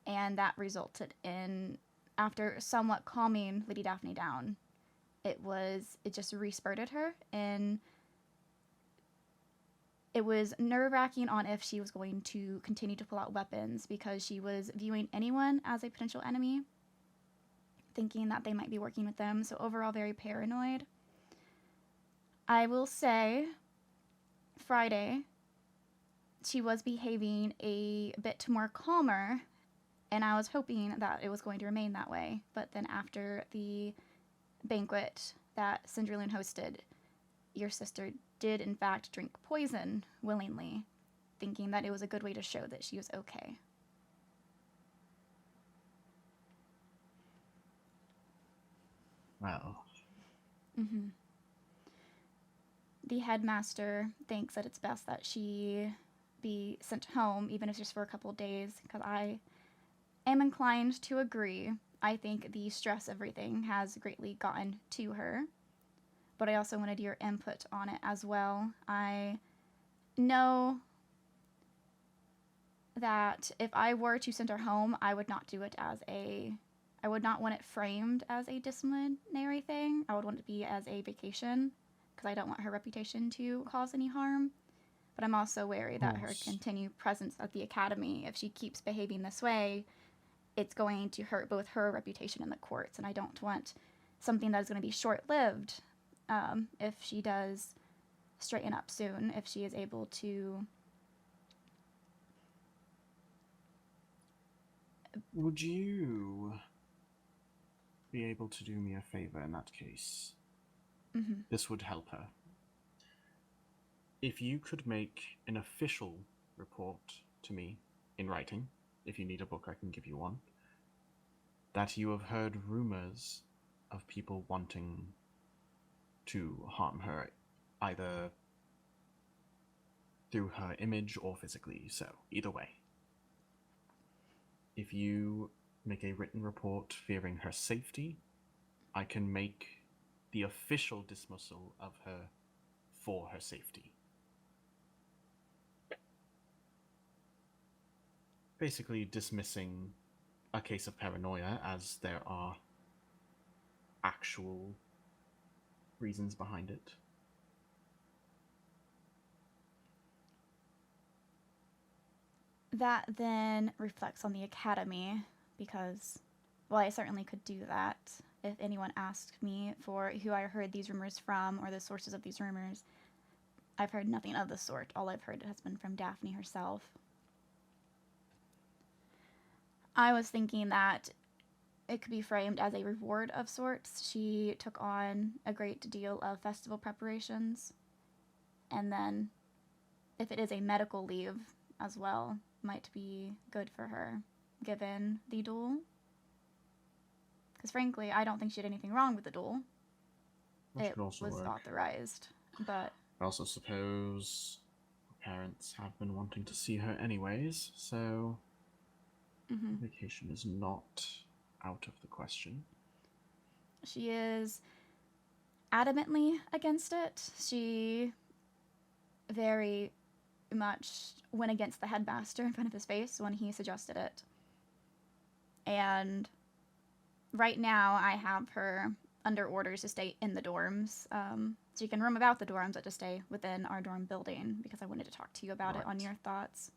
and that resulted in, after somewhat calming Lady Daphne down, it just re-spurted her, and it was nerve-wracking on if she was going to continue to pull out weapons, because she was viewing anyone as a potential enemy, thinking that they might be working with them, so overall very paranoid. I will say, Friday, she was behaving a bit more calmer, and I was hoping that it was going to remain that way. But then after the banquet that Cinderloon hosted, your sister did in fact drink poison willingly, thinking that it was a good way to show that she was okay. Well. Mm-hmm. The headmaster thinks that it's best that she be sent home, even if it's just for a couple of days, because I am inclined to agree. I think the stress of everything has greatly gotten to her, but I also wanted your input on it as well. I know that if I were to send her home, I would not do it I would not want it framed as a disciplinary thing. I would want it to be as a vacation, because I don't want her reputation to cause any harm. But I'm also wary that her continued presence at the academy, if she keeps behaving this way, it's going to hurt both her reputation in the courts. And I don't want something that is going to be short-lived if she does straighten up soon, if she is able to. Would you be able to do me a favor in that case? Mm-hmm. This would help her. If you could make an official report to me in writing, if you need a book, I can give you one, that you have heard rumors of people wanting to harm her, either through her image or physically, so either way. If you make a written report fearing her safety, I can make the official dismissal of her for her safety. Basically dismissing a case of paranoia, as there are actual reasons behind it. That then reflects on the academy, because, well, I certainly could do that. If anyone asked me for who I heard these rumors from or the sources of these rumors, I've heard nothing of the sort. All I've heard has been from Daphne herself. I was thinking that it could be framed as a reward of sorts. She took on a great deal of festival preparations, and then if it is a medical leave as well, might be good for her, given the duel. Because frankly, I don't think she had anything wrong with the duel. It was authorized, but I also suppose her parents have been wanting to see her anyways, so vacation is not out of the question. She is adamantly against it. She very much went against the headmaster in front of his face when he suggested it. And right now I have her under orders to stay in the dorms. So you can roam about the dorms, but to stay within our dorm building, because I wanted to talk to you about it on your thoughts.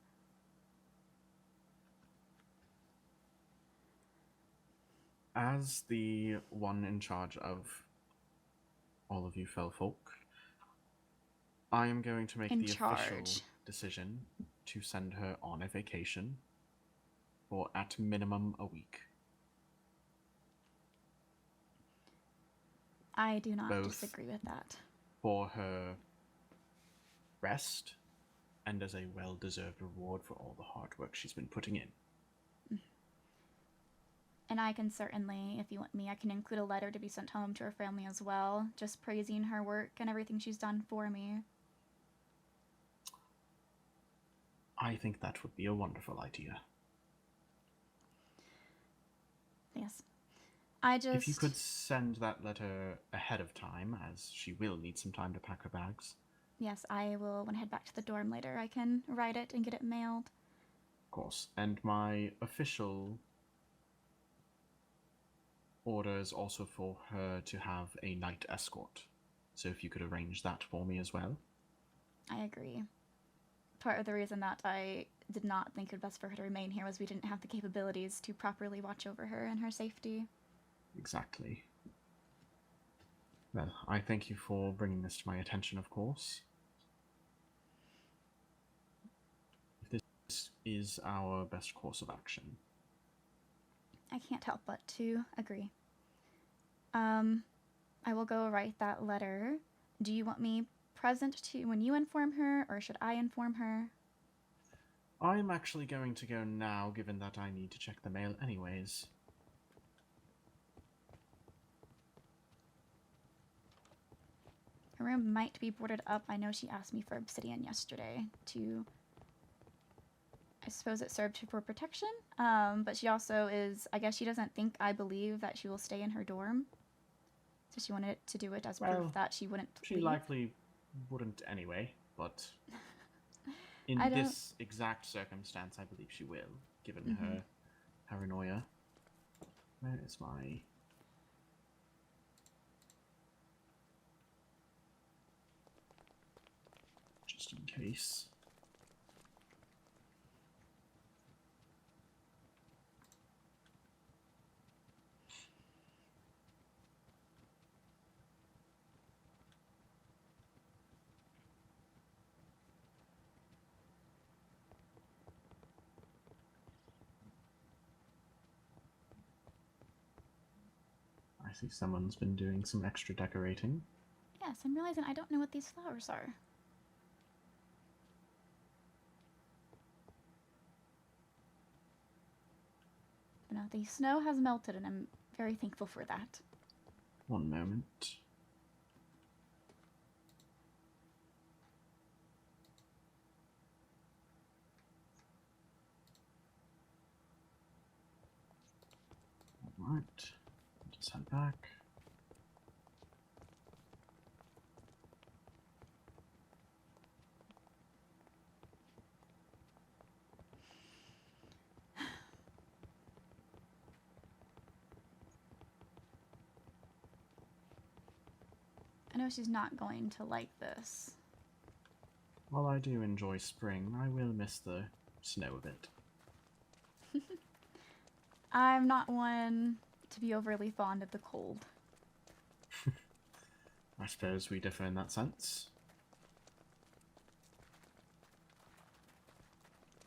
As the one in charge of all of you fell folk, I am going to make the official decision to send her on a vacation for at minimum a week. I do not disagree with that. For her rest and as a well-deserved reward for all the hard work she's been putting in. And I can certainly, if you want me, I can include a letter to be sent home to her family as well, just praising her work and everything she's done for me. I think that would be a wonderful idea. Yes. I just... If you could send that letter ahead of time, as she will need some time to pack her bags. Yes, I will, when I head back to the dorm later, I can write it and get it mailed. Of course. And my official order is also for her to have a night escort. So if you could arrange that for me as well. I agree. Part of the reason that I did not think it was best for her to remain here was we didn't have the capabilities to properly watch over her and her safety. Exactly. Well, I thank you for bringing this to my attention, of course. This is our best course of action. I can't help but to agree. I will go write that letter. Do you want me present to when you inform her, or should I inform her? I'm actually going to go now, given that I need to check the mail anyways. Her room might be boarded up. I know she asked me for obsidian yesterday to... I suppose it served her for protection, but she also is... I guess she doesn't think I believe that she will stay in her dorm. So she wanted to do it as proof that she wouldn't She leave. likely wouldn't anyway, but in I don't- this exact circumstance, I believe she will, given her paranoia. Where is my... Just in case. I see someone's been doing some extra decorating. Yes, I'm realizing I don't know what these flowers are. But no, the snow has melted, and I'm very thankful for that. One moment. Alright. Just head back. I know she's not going to like this. While I do enjoy spring, I will miss the snow a bit. I'm not one to be overly fond of the cold. I suppose we differ in that sense.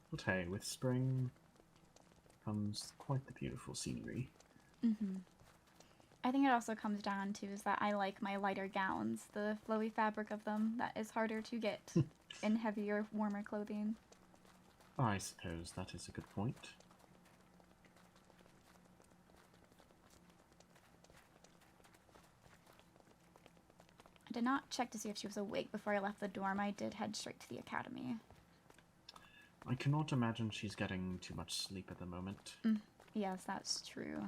But hey, with spring comes quite the beautiful scenery. I think it also comes down to is that I like my lighter gowns, the flowy fabric of them that is harder to get in heavier, warmer clothing. I suppose that is a good point. I did not check to see if she was awake before I left the dorm. I did head straight to the academy. I cannot imagine she's getting too much sleep at the moment. Yes, that's true.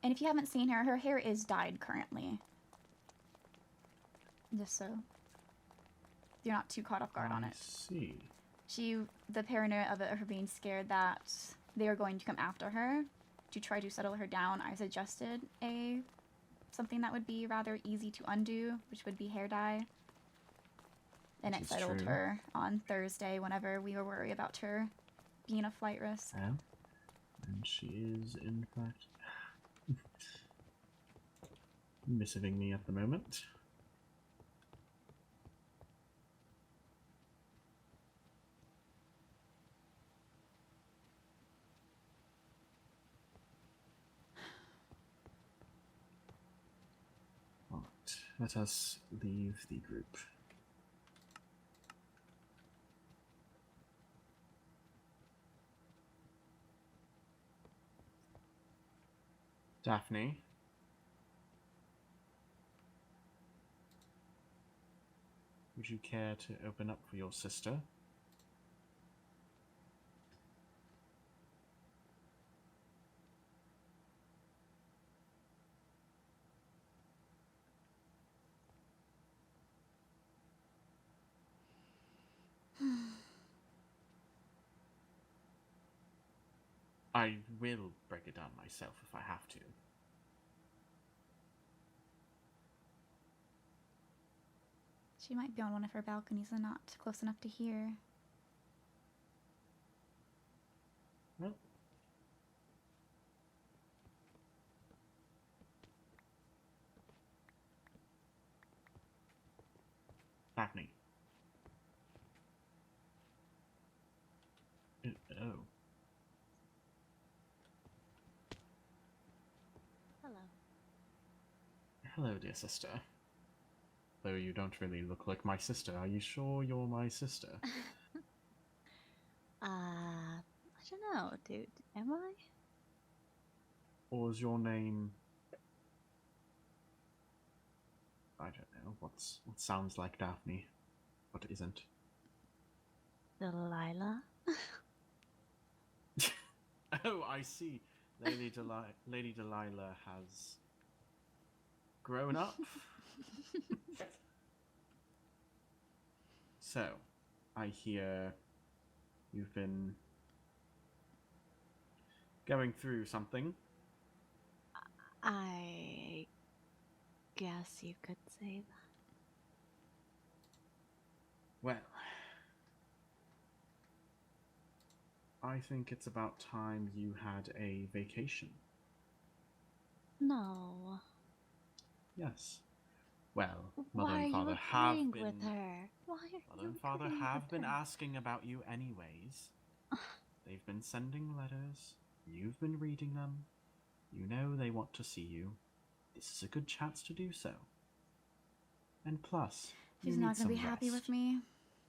And if you haven't seen her, her hair is dyed currently. Just so you're not too caught off guard on it. See. The paranoia of it, her being scared that they are going to come after her to try to settle her down, I suggested something that would be rather easy to undo, which would be hair dye. And it settled her on Thursday whenever we were worried about her being a flight risk. Yeah. And she is, in fact, missiving me at the moment. let us leave the group. Daphne? Would you care to open up for your sister? I will break it down myself if I have to. She might be on one of her balconies and not close enough to hear. Well. Daphne. Oh. Hello. Hello, dear sister. Though you don't really look like my sister, are you sure you're my sister? I don't know, dude. Am I? Or is your name... I don't know, what sounds like Daphne, what isn't? Delilah? Oh, I see. Lady Delilah has grown up. So, I hear you've been going through something. I guess you could say that. Well, I think it's about time you had a vacation. No. Yes. Well, Why Mother are and you Father have agreeing been... with her? Why are Mother you and Father agreeing have with been her? asking about you anyways. They've been sending letters. You've been reading them. You know they want to see you. This is a good chance to do so. And plus, She's you not need gonna be some happy rest. with me.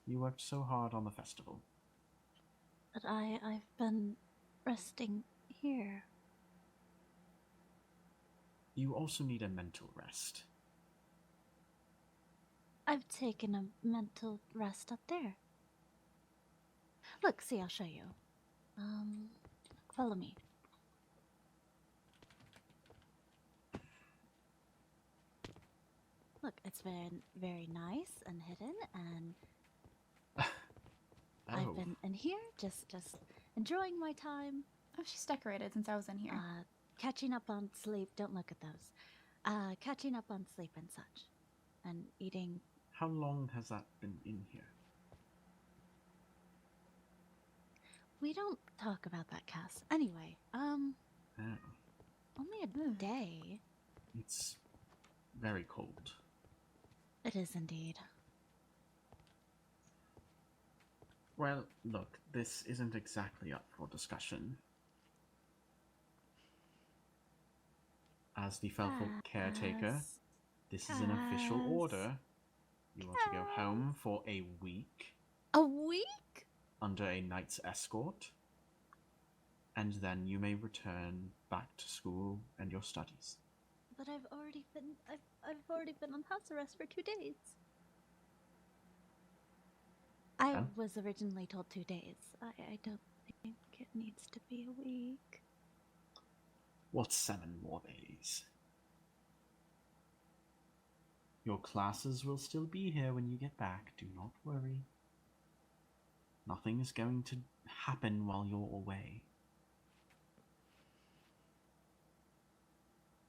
You worked so hard on the festival. But I've been resting here. You also need a mental rest. I've taken a mental rest up there. Look, see, I'll show you. Follow me. Look, it's been very nice and hidden, and I've been in here just enjoying my time. Oh, she's decorated since I was in here. Catching up on sleep. Don't look at those. Catching up on sleep and such, and eating. How long has that been in here? We don't talk about that, Cass. Anyway, Oh, only a day. it's very cold. It is indeed. Well, look, this isn't exactly up for discussion. As the Felfolk caretaker, this is an official order. You are to go home for a week. A week? Under a knight's escort. And then you may return back to school and your studies. But I've already been on house arrest for 2 days. I was originally told 2 days. I don't think it needs to be a week. What's 7 more days? Your classes will still be here when you get back, do not worry. Nothing is going to happen while you're away.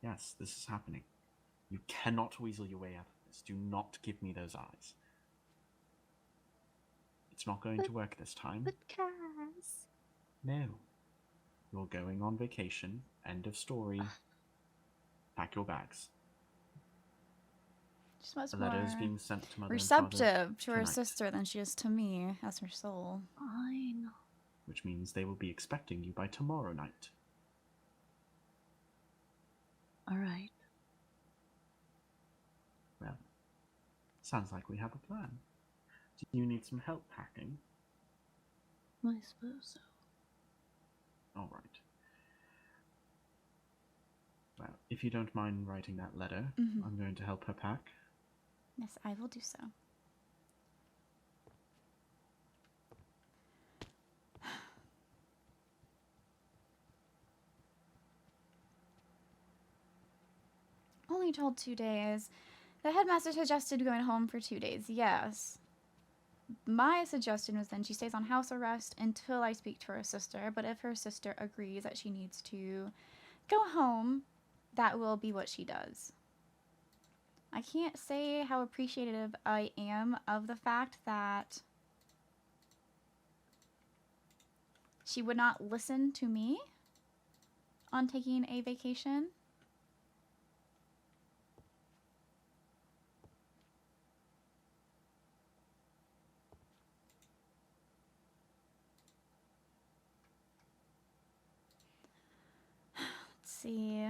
Yes, this is happening. You cannot weasel your way out of this. Do not give me those eyes. It's not going to work this time. But Cass... No. You're going on vacation. End of story. Pack your bags. She's much The more letter is being sent to Mother receptive and Father to her tonight, sister than she is to me as her soul. I know. which means they will be expecting you by tomorrow night. Alright. Well, Sounds like we have a plan. Do you need some help packing? I suppose so. All right. Well, if you don't mind writing that letter, I'm going to help her pack. Yes, I will do so. Only told 2 days. The headmaster suggested going home for 2 days. Yes. My suggestion was then she stays on house arrest until I speak to her sister. But if her sister agrees that she needs to go home, that will be what she does. I can't say how appreciative I am of the fact that she would not listen to me on taking a vacation. Let's see.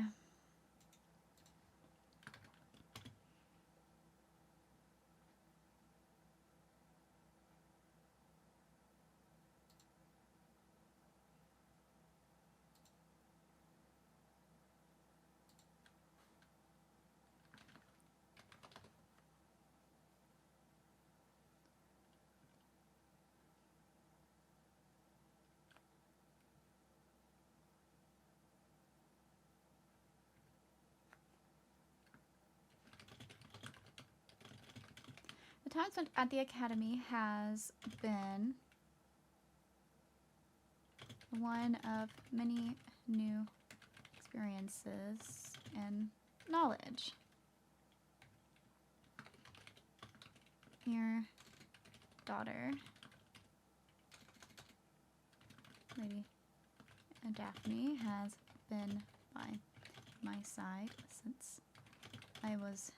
The time spent at the academy has been one of many new experiences and knowledge. Your daughter, Lady Daphne, has been by my side since I was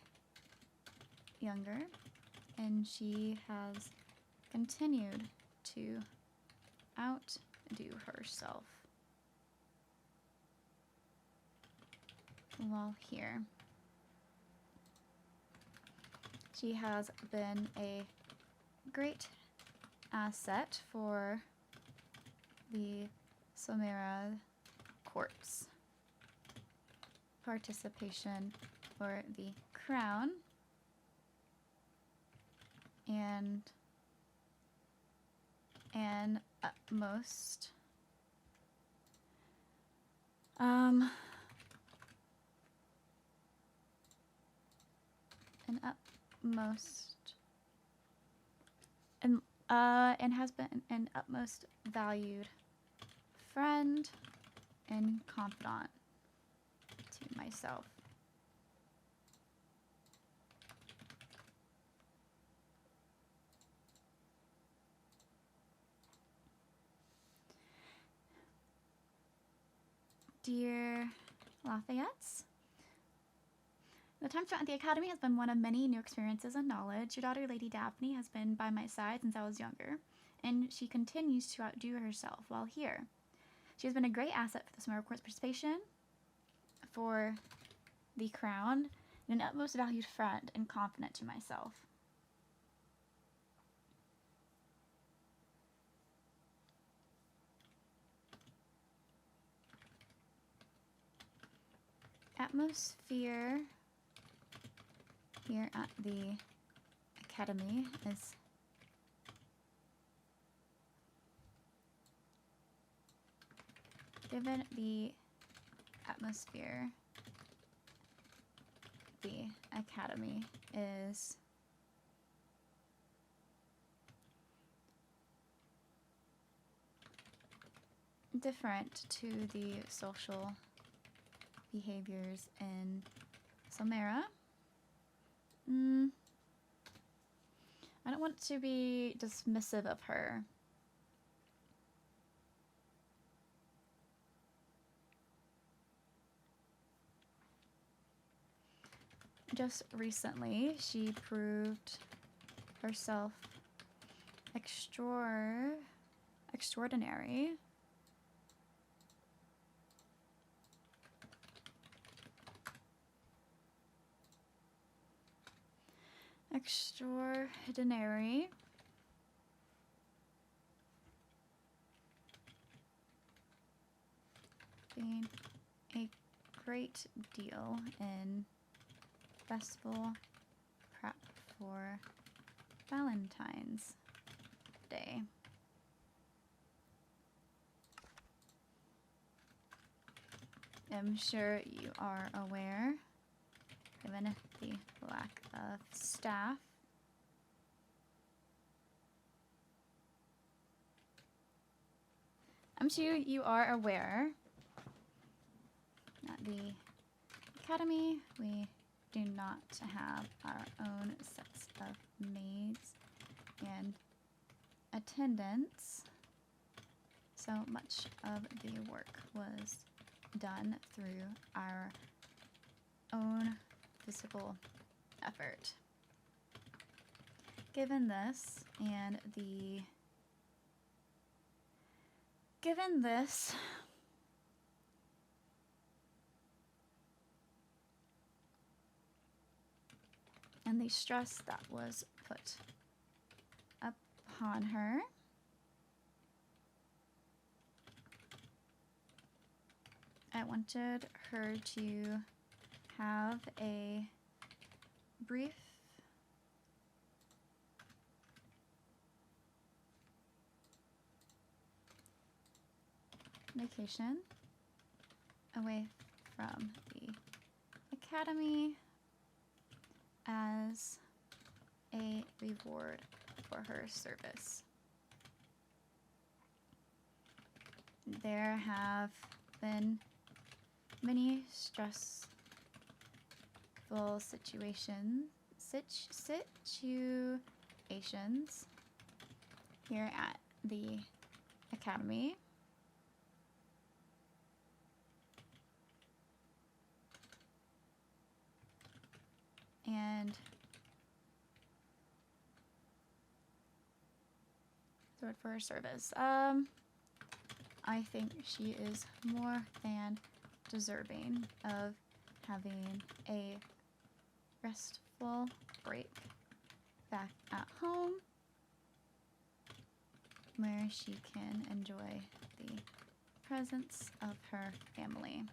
younger, and she has continued to outdo herself while here. She has been a great asset for the Solmera Court's participation for the crown and an utmost and has been an utmost valued friend and confidant to myself. Dear Lafayette's, the time spent at the academy has been one of many new experiences and knowledge. Your daughter, Lady Daphne, has been by my side since I was younger, and she continues to outdo herself while here. She has been a great asset for the Solmera Court's participation for the crown, and an utmost valued friend and confidant to myself. Atmosphere here at the academy is given the atmosphere the academy is different to the social behaviors in Solmera. I don't want to be dismissive of her. Just recently, she proved herself extraordinary. extraordinary. Being a great deal in festival prep for Valentine's Day. I'm sure you are aware, given the lack of staff, I'm sure you are aware at the Academy we do not have our own sets of maids and attendants, so much of the work was done through our own physical effort. Given this and the stress that was put upon her, I wanted her to have a brief vacation away from the Academy as a reward for her service. There have been many stressful situations here at the Academy. And sword for her service. I think she is more than deserving of having a restful break back at home where she can enjoy the presence of her family.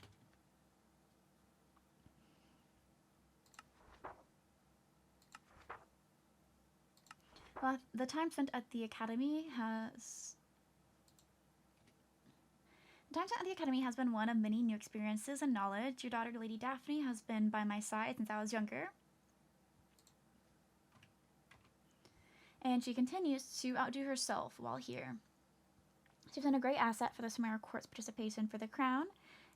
Well, the time spent at the Academy has been one of many new experiences and knowledge. Your daughter, Lady Daphne, has been by my side since I was younger. And she continues to outdo herself while here. She's been a great asset for the Solmera Court's participation for the crown,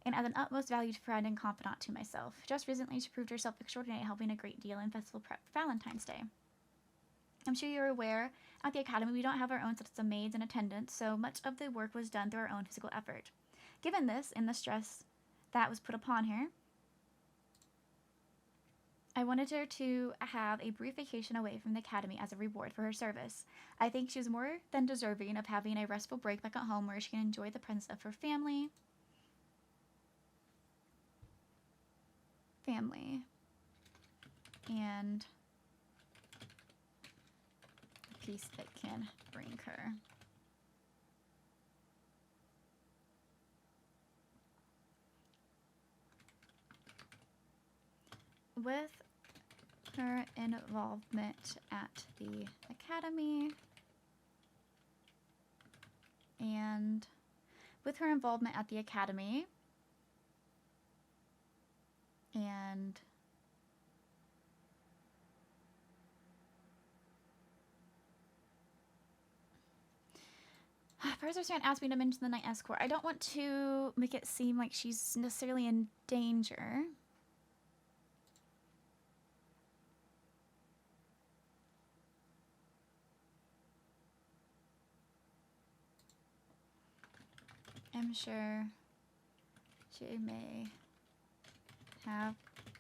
and as an utmost valued friend and confidant to myself. Just recently, she proved herself extraordinary, helping a great deal in festival prep for Valentine's Day. I'm sure you're aware, at the Academy we don't have our own sets of maids and attendants, so much of the work was done through our own physical effort. Given this and the stress that was put upon her, I wanted her to have a brief vacation away from the Academy as a reward for her service. I think she was more than deserving of having a restful break back at home where she can enjoy the presence of her family. And the peace it can bring her. With her involvement at the Academy and Professor Stan asked me to mention the Night Escort. I don't want to make it seem like she's necessarily in danger. I'm sure she may have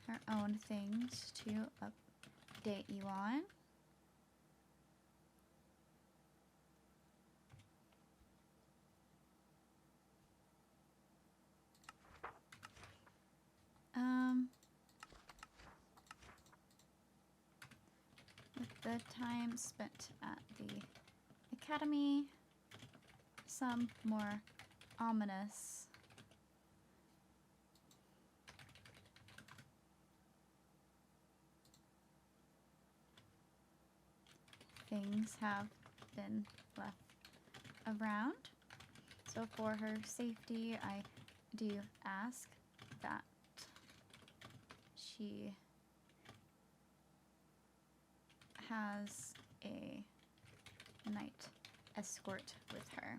her own things to update you on. the time spent at the academy, some more ominous things have been left around. So for her safety, I do ask that she has a knight escort with her.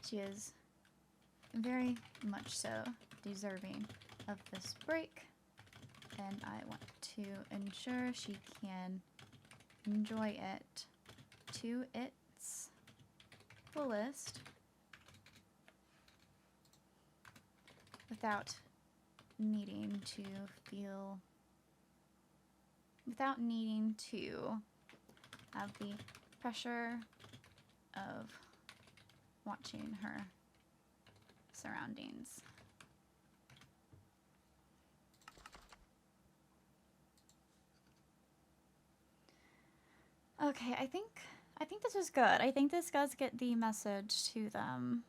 She is very much so deserving of this break, and I want to ensure she can enjoy it to its fullest without needing to have the pressure of watching her surroundings. Okay, I think this is good. I think this does get the message to them.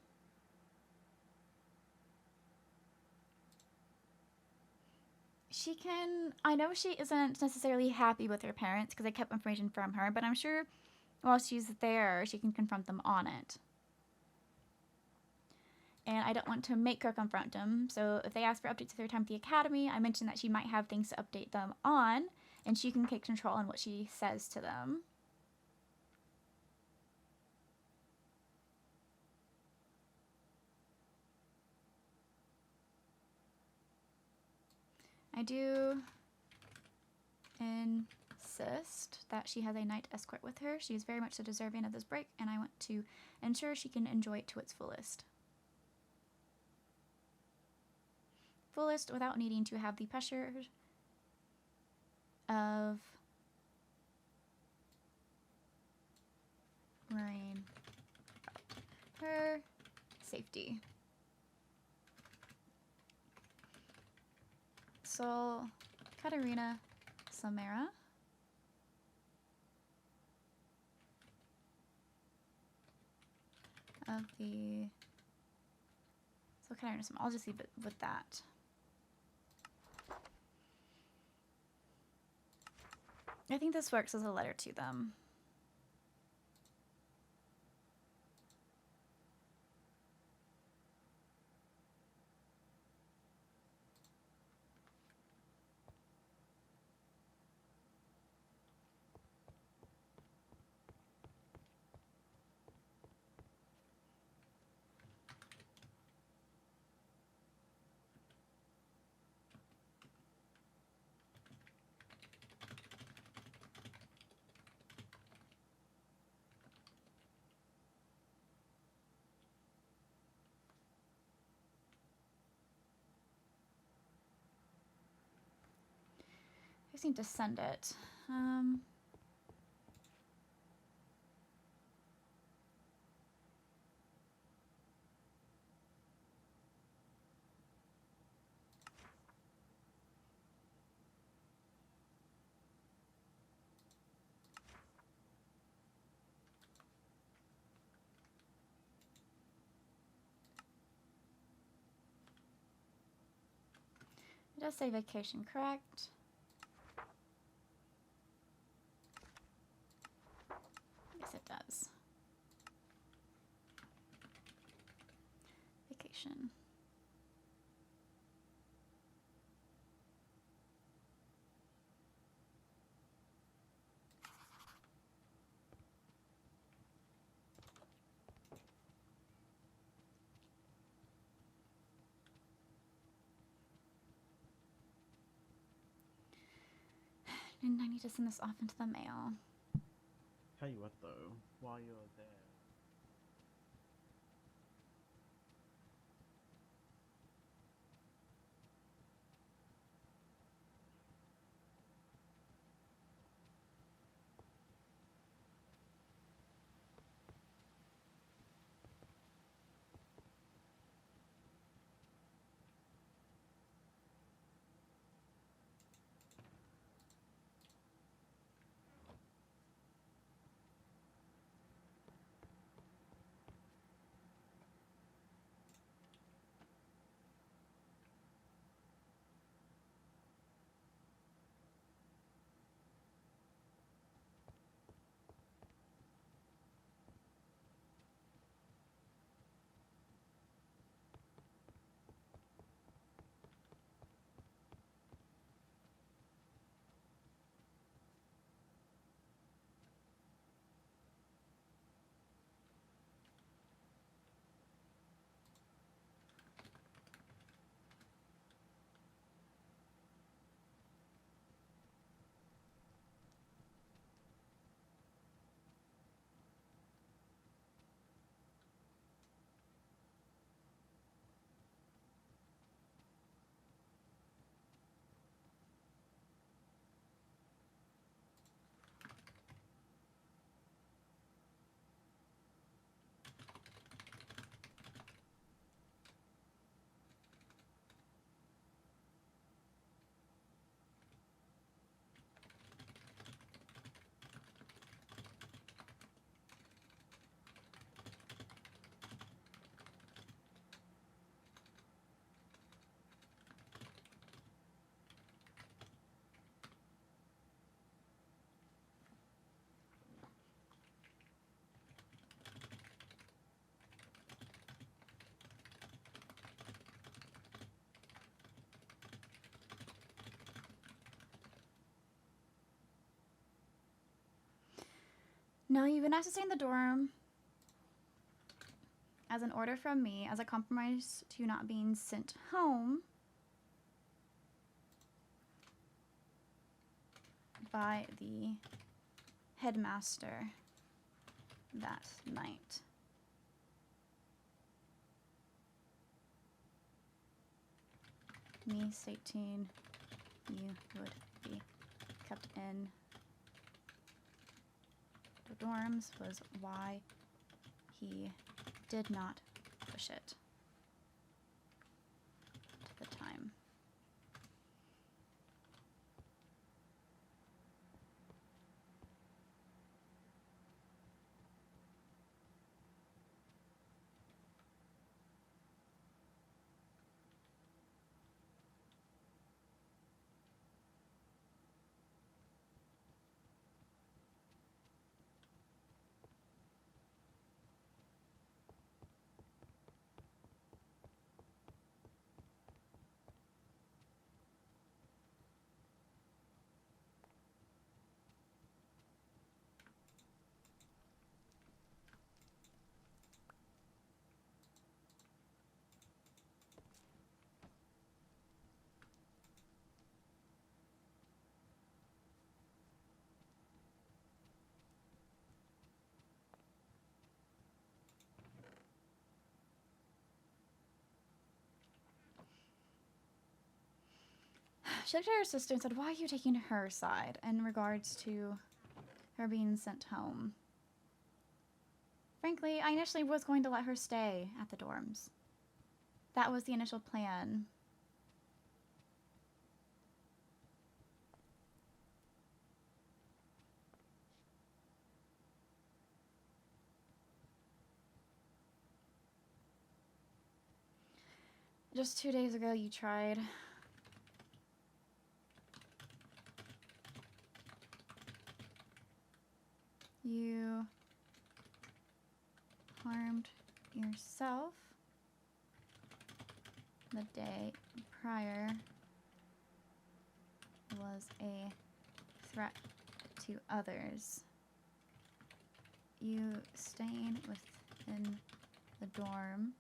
I know she isn't necessarily happy with her parents because they kept information from her, but I'm sure while she's there, she can confront them on it. And I don't want to make her confront them, so if they ask for updates of their time at the academy, I mentioned that she might have things to update them on, and she can take control on what she says to them. I do insist that she has a knight escort with her. She is very much so deserving of this break, and I want to ensure she can enjoy it to its fullest. Fullest without needing to have the pressure of worrying about her safety. So, Katarina Solmera. Of the... So Katarina Solmera, I'll just leave it with that. I think this works as a letter to them. I just need to send it. It does say vacation, correct? Yes, it does. Vacation. And I need to send this off into the mail. Tell you what though, while you're there. No, you've been asked to stay in the dorm as an order from me, as a compromise to you not being sent home by the headmaster that night. Me stating you would be kept in the dorms was why he did not push it to the time. She looked at her sister and said, why are you taking her side in regards to her being sent home? Frankly, I initially was going to let her stay at the dorms. That was the initial plan. Just 2 days ago, you tried. You harmed yourself the day prior was a threat to others. You staying within the dorm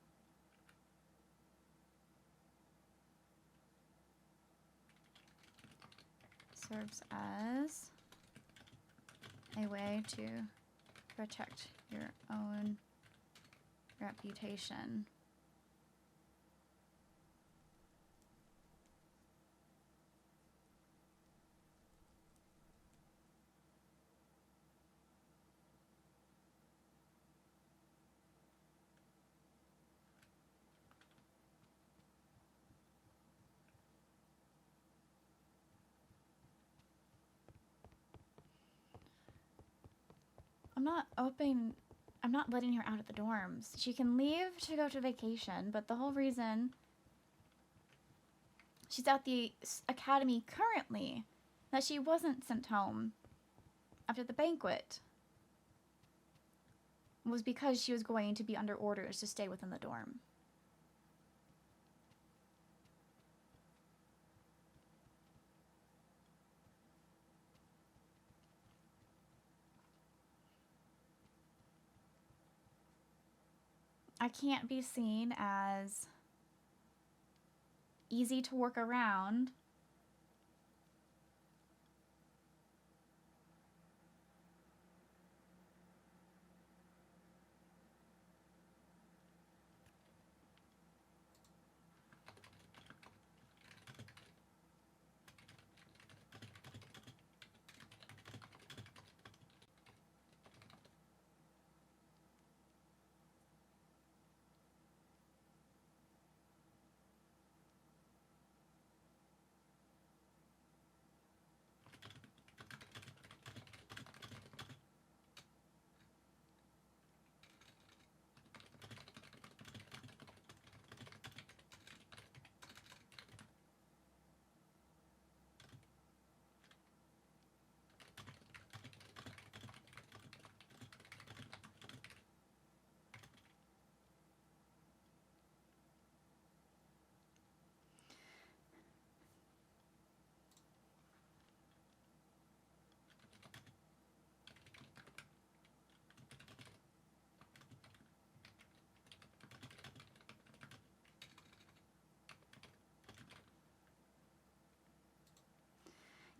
serves as a way to protect your own reputation. I'm not letting her out of the dorms. She can leave to go to vacation, but the whole reason she's at the academy currently, that she wasn't sent home after the banquet, was because she was going to be under orders to stay within the dorm. I can't be seen as easy to work around.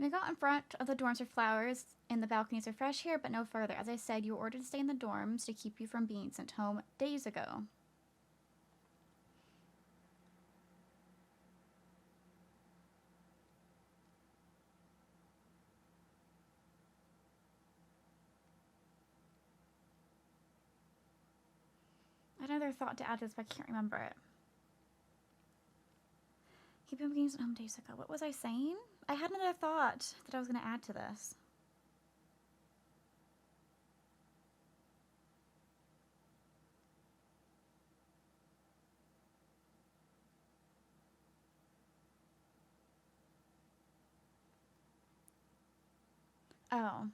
We got in front of the dorms for flowers, and the balconies are fresh here, but no further. As I said, you were ordered to stay in the dorms to keep you from being sent home days ago. I had another thought to add to this, but I can't remember it. Keep him being sent home days ago. What was I saying? I had another thought that I was going to add to this. Oh.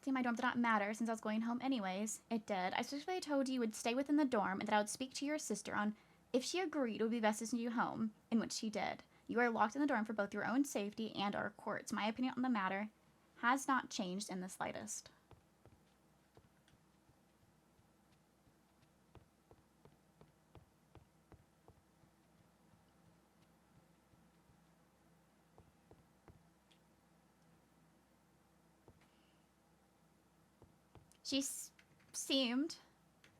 See, my dorm did not matter since I was going home anyways. It did. I specifically told you would stay within the dorm and that I would speak to your sister on if she agreed it would be best to send you home, in which she did. You are locked in the dorm for both your own safety and our court's. My opinion on the matter has not changed in the slightest. She seemed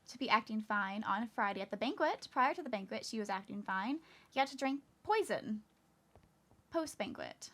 to be acting fine on Friday at the banquet. Prior to the banquet, she was acting fine. You got to drink poison post-banquet.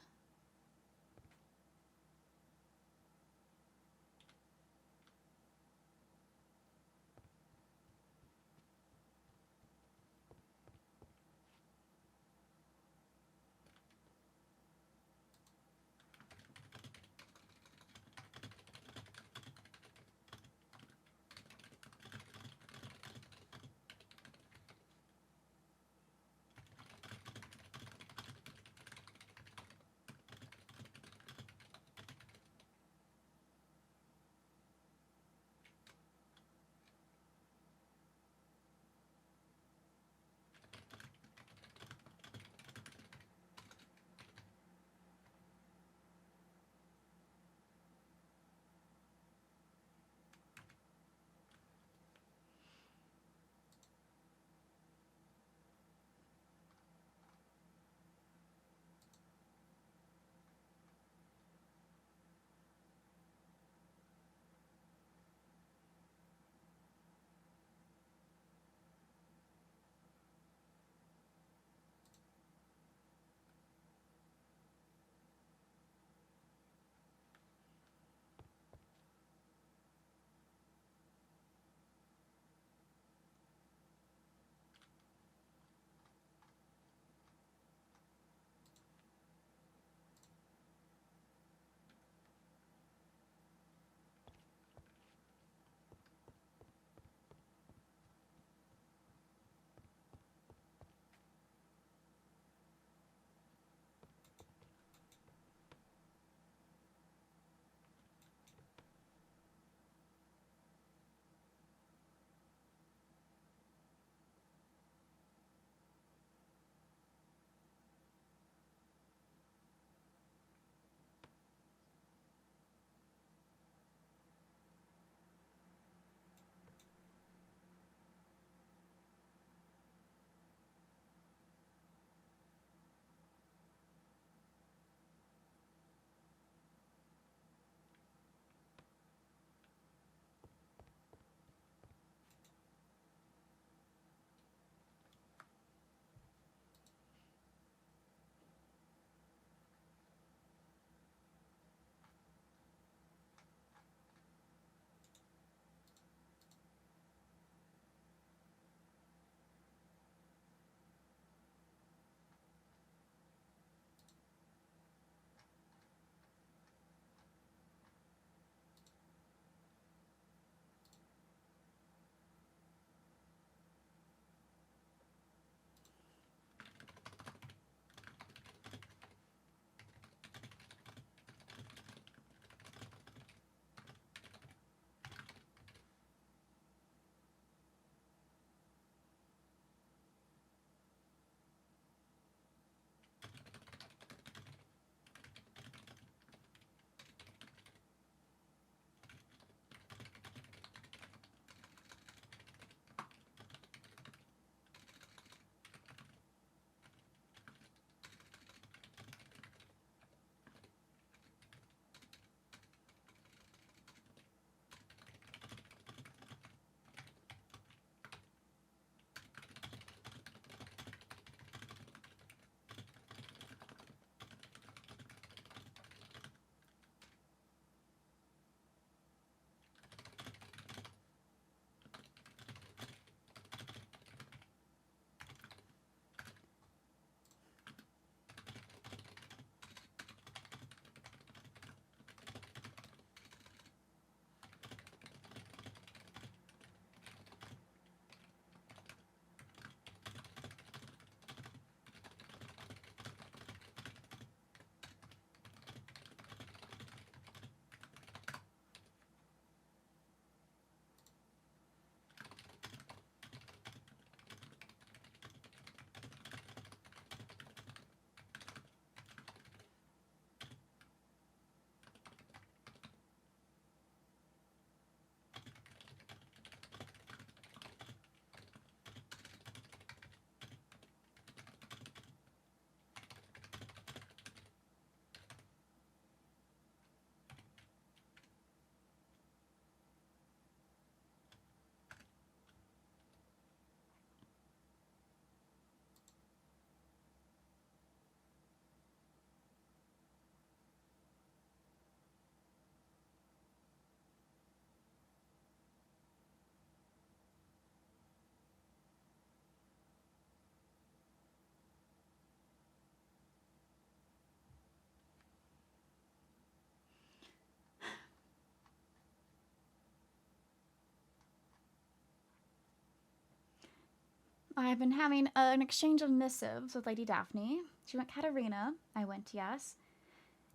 I've been having an exchange of missives with Lady Daphne. She went Katarina. I went yes.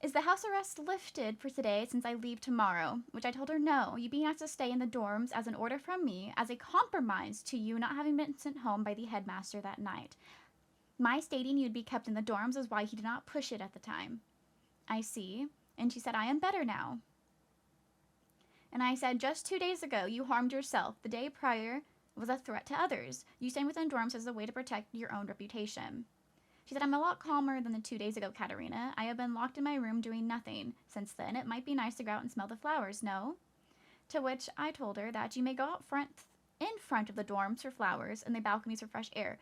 Is the house arrest lifted for today since I leave tomorrow? Which I told her no. You being asked to stay in the dorms as an order from me, as a compromise to you not having been sent home by the headmaster that night. My stating you'd be kept in the dorms is why he did not push it at the time. I see. And she said, I am better now. And I said, just 2 days ago, you harmed yourself. The day prior was a threat to others. You staying within dorms as a way to protect your own reputation. She said, I'm a lot calmer than the 2 days ago, Katarina. I have been locked in my room doing nothing. Since then, it might be nice to go out and smell the flowers, no? To which I told her that you may go out in front of the dorms for flowers and the balconies for fresh air,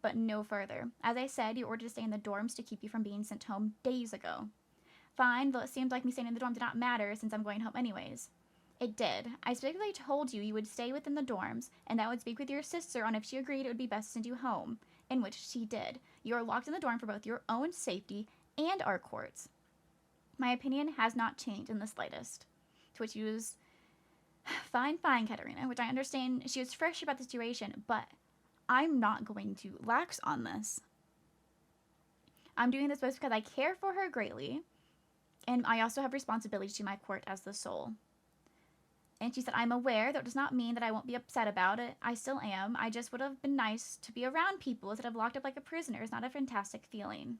but no further. As I said, you ordered to stay in the dorms to keep you from being sent home days ago. Fine, though it seemed like me staying in the dorm did not matter since I'm going home anyways. It did. I specifically told you you would stay within the dorms, and that I would speak with your sister on if she agreed it would be best to send you home, in which she did. You are locked in the dorm for both your own safety and our court's. My opinion has not changed in the slightest. To which he was, fine, Katarina, which I understand she was fresh about the situation, but I'm not going to lax on this. I'm doing this both because I care for her greatly, and I also have responsibility to my court as the soul. And she said, I'm aware that does not mean that I won't be upset about it. I still am. I just would have been nice to be around people instead of locked up like a prisoner. It's not a fantastic feeling.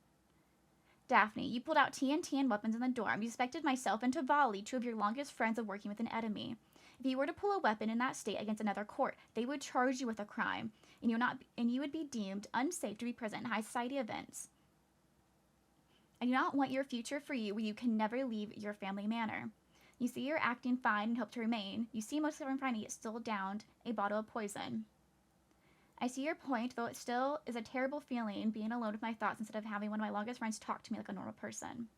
Daphne, you pulled out TNT and weapons in the dorm. You suspected myself and Tavali, two of your longest friends, of working with an enemy. If you were to pull a weapon in that state against another court, they would charge you with a crime, and you would be deemed unsafe to be present in high society events. I do not want your future for you where you can never leave your family manor. You see you're acting fine and hope to remain. You seem most fine yet still downed a bottle of poison. I see your point, though it still is a terrible feeling being alone with my thoughts instead of having one of my longest friends talk to me like a normal person.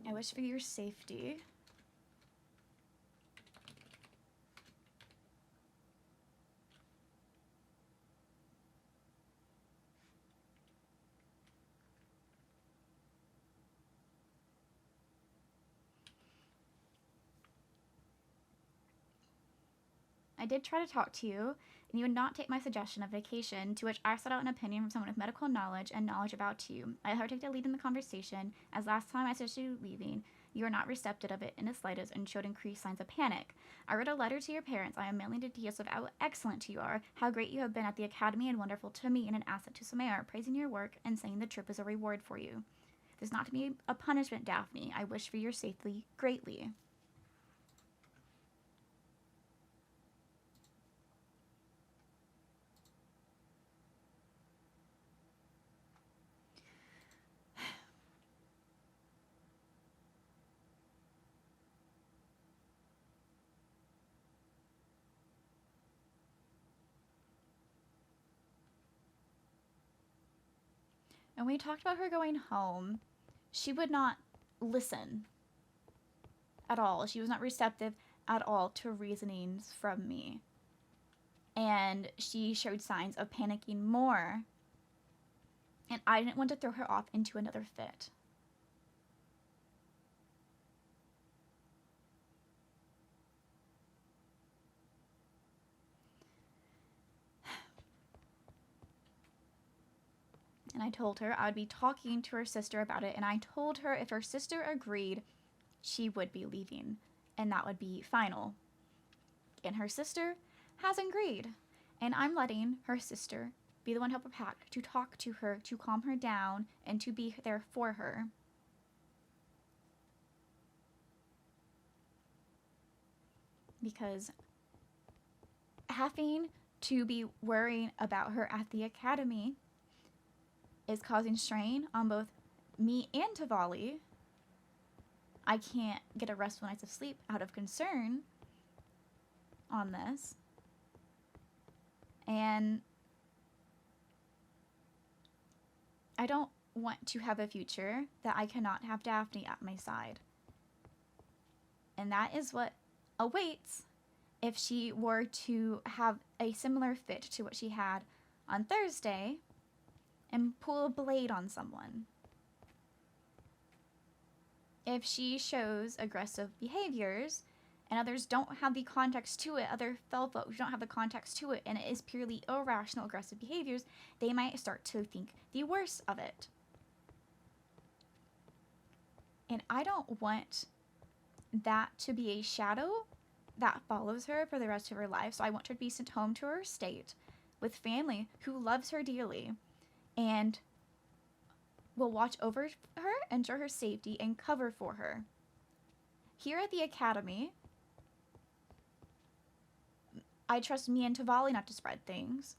I wish for your safety. I did try to talk to you, and you would not take my suggestion of vacation, to which I sought out an opinion from someone with medical knowledge and knowledge about you. I had to take the lead in the conversation, as last time I suggested you leaving, you were not receptive of it in the slightest and showed increased signs of panic. I wrote a letter to your parents. I am mailing the details of how excellent you are, how great you have been at the academy and wonderful to me and an asset to Solmera, praising your work and saying the trip is a reward for you. This is not to be a punishment, Daphne. I wish for your safety greatly. And we talked about her going home. She would not listen at all. She was not receptive at all to reasonings from me. And she showed signs of panicking more. And I didn't want to throw her off into another fit. And I told her I would be talking to her sister about it, and I told her if her sister agreed, she would be leaving, and that would be final. And her sister has agreed, and I'm letting her sister be the one to help her pack, to talk to her, to calm her down, and to be there for her. Because having to be worrying about her at the academy is causing strain on both me and Tavali. I can't get a restful night's of sleep out of concern on this. And I don't want to have a future that I cannot have Daphne at my side. And that is what awaits if she were to have a similar fit to what she had on Thursday and pull a blade on someone. If she shows aggressive behaviors and others don't have the context to it, other fellow folks don't have the context to it, and it is purely irrational aggressive behaviors, they might start to think the worst of it. And I don't want that to be a shadow that follows her for the rest of her life, so I want her to be sent home to her estate with family who loves her dearly and will watch over her, ensure her safety, and cover for her. Here at the academy, I trust me and Tavali not to spread things.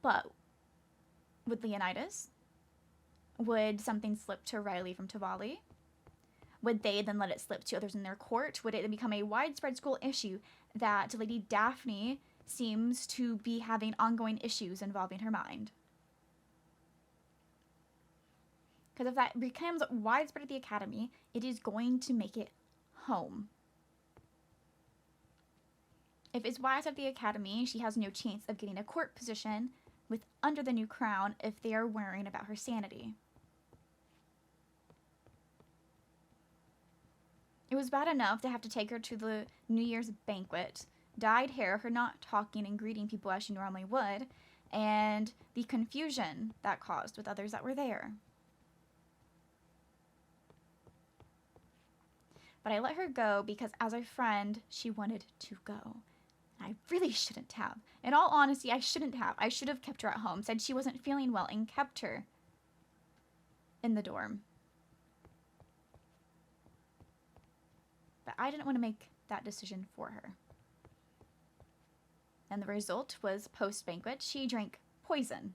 But with Leonidas, would something slip to Riley from Tavali? Would they then let it slip to others in their court? Would it become a widespread school issue that Lady Daphne seems to be having ongoing issues involving her mind? Because if that becomes widespread at the academy, it is going to make it home. If it's widespread at the academy, she has no chance of getting a court position with under the new crown if they are worrying about her sanity. It was bad enough to have to take her to the New Year's banquet, dyed hair, her not talking and greeting people as she normally would, and the confusion that caused with others that were there. But I let her go because as a friend, she wanted to go. I really shouldn't have. In all honesty, I shouldn't have. I should have kept her at home, said she wasn't feeling well, and kept her in the dorm. But I didn't want to make that decision for her. And the result was, post-banquet, she drank poison.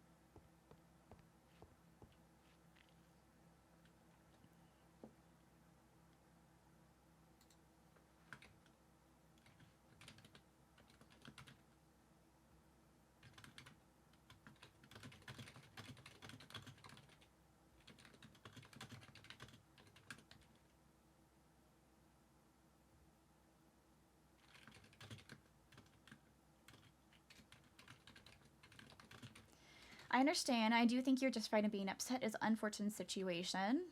I understand. I do think you're just frightened of being upset. It's an unfortunate situation.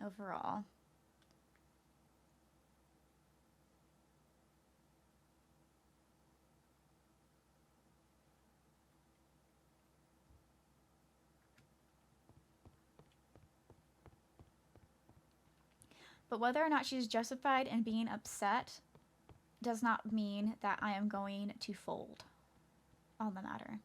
Overall. But whether or not she's justified in being upset does not mean that I am going to fold on the matter.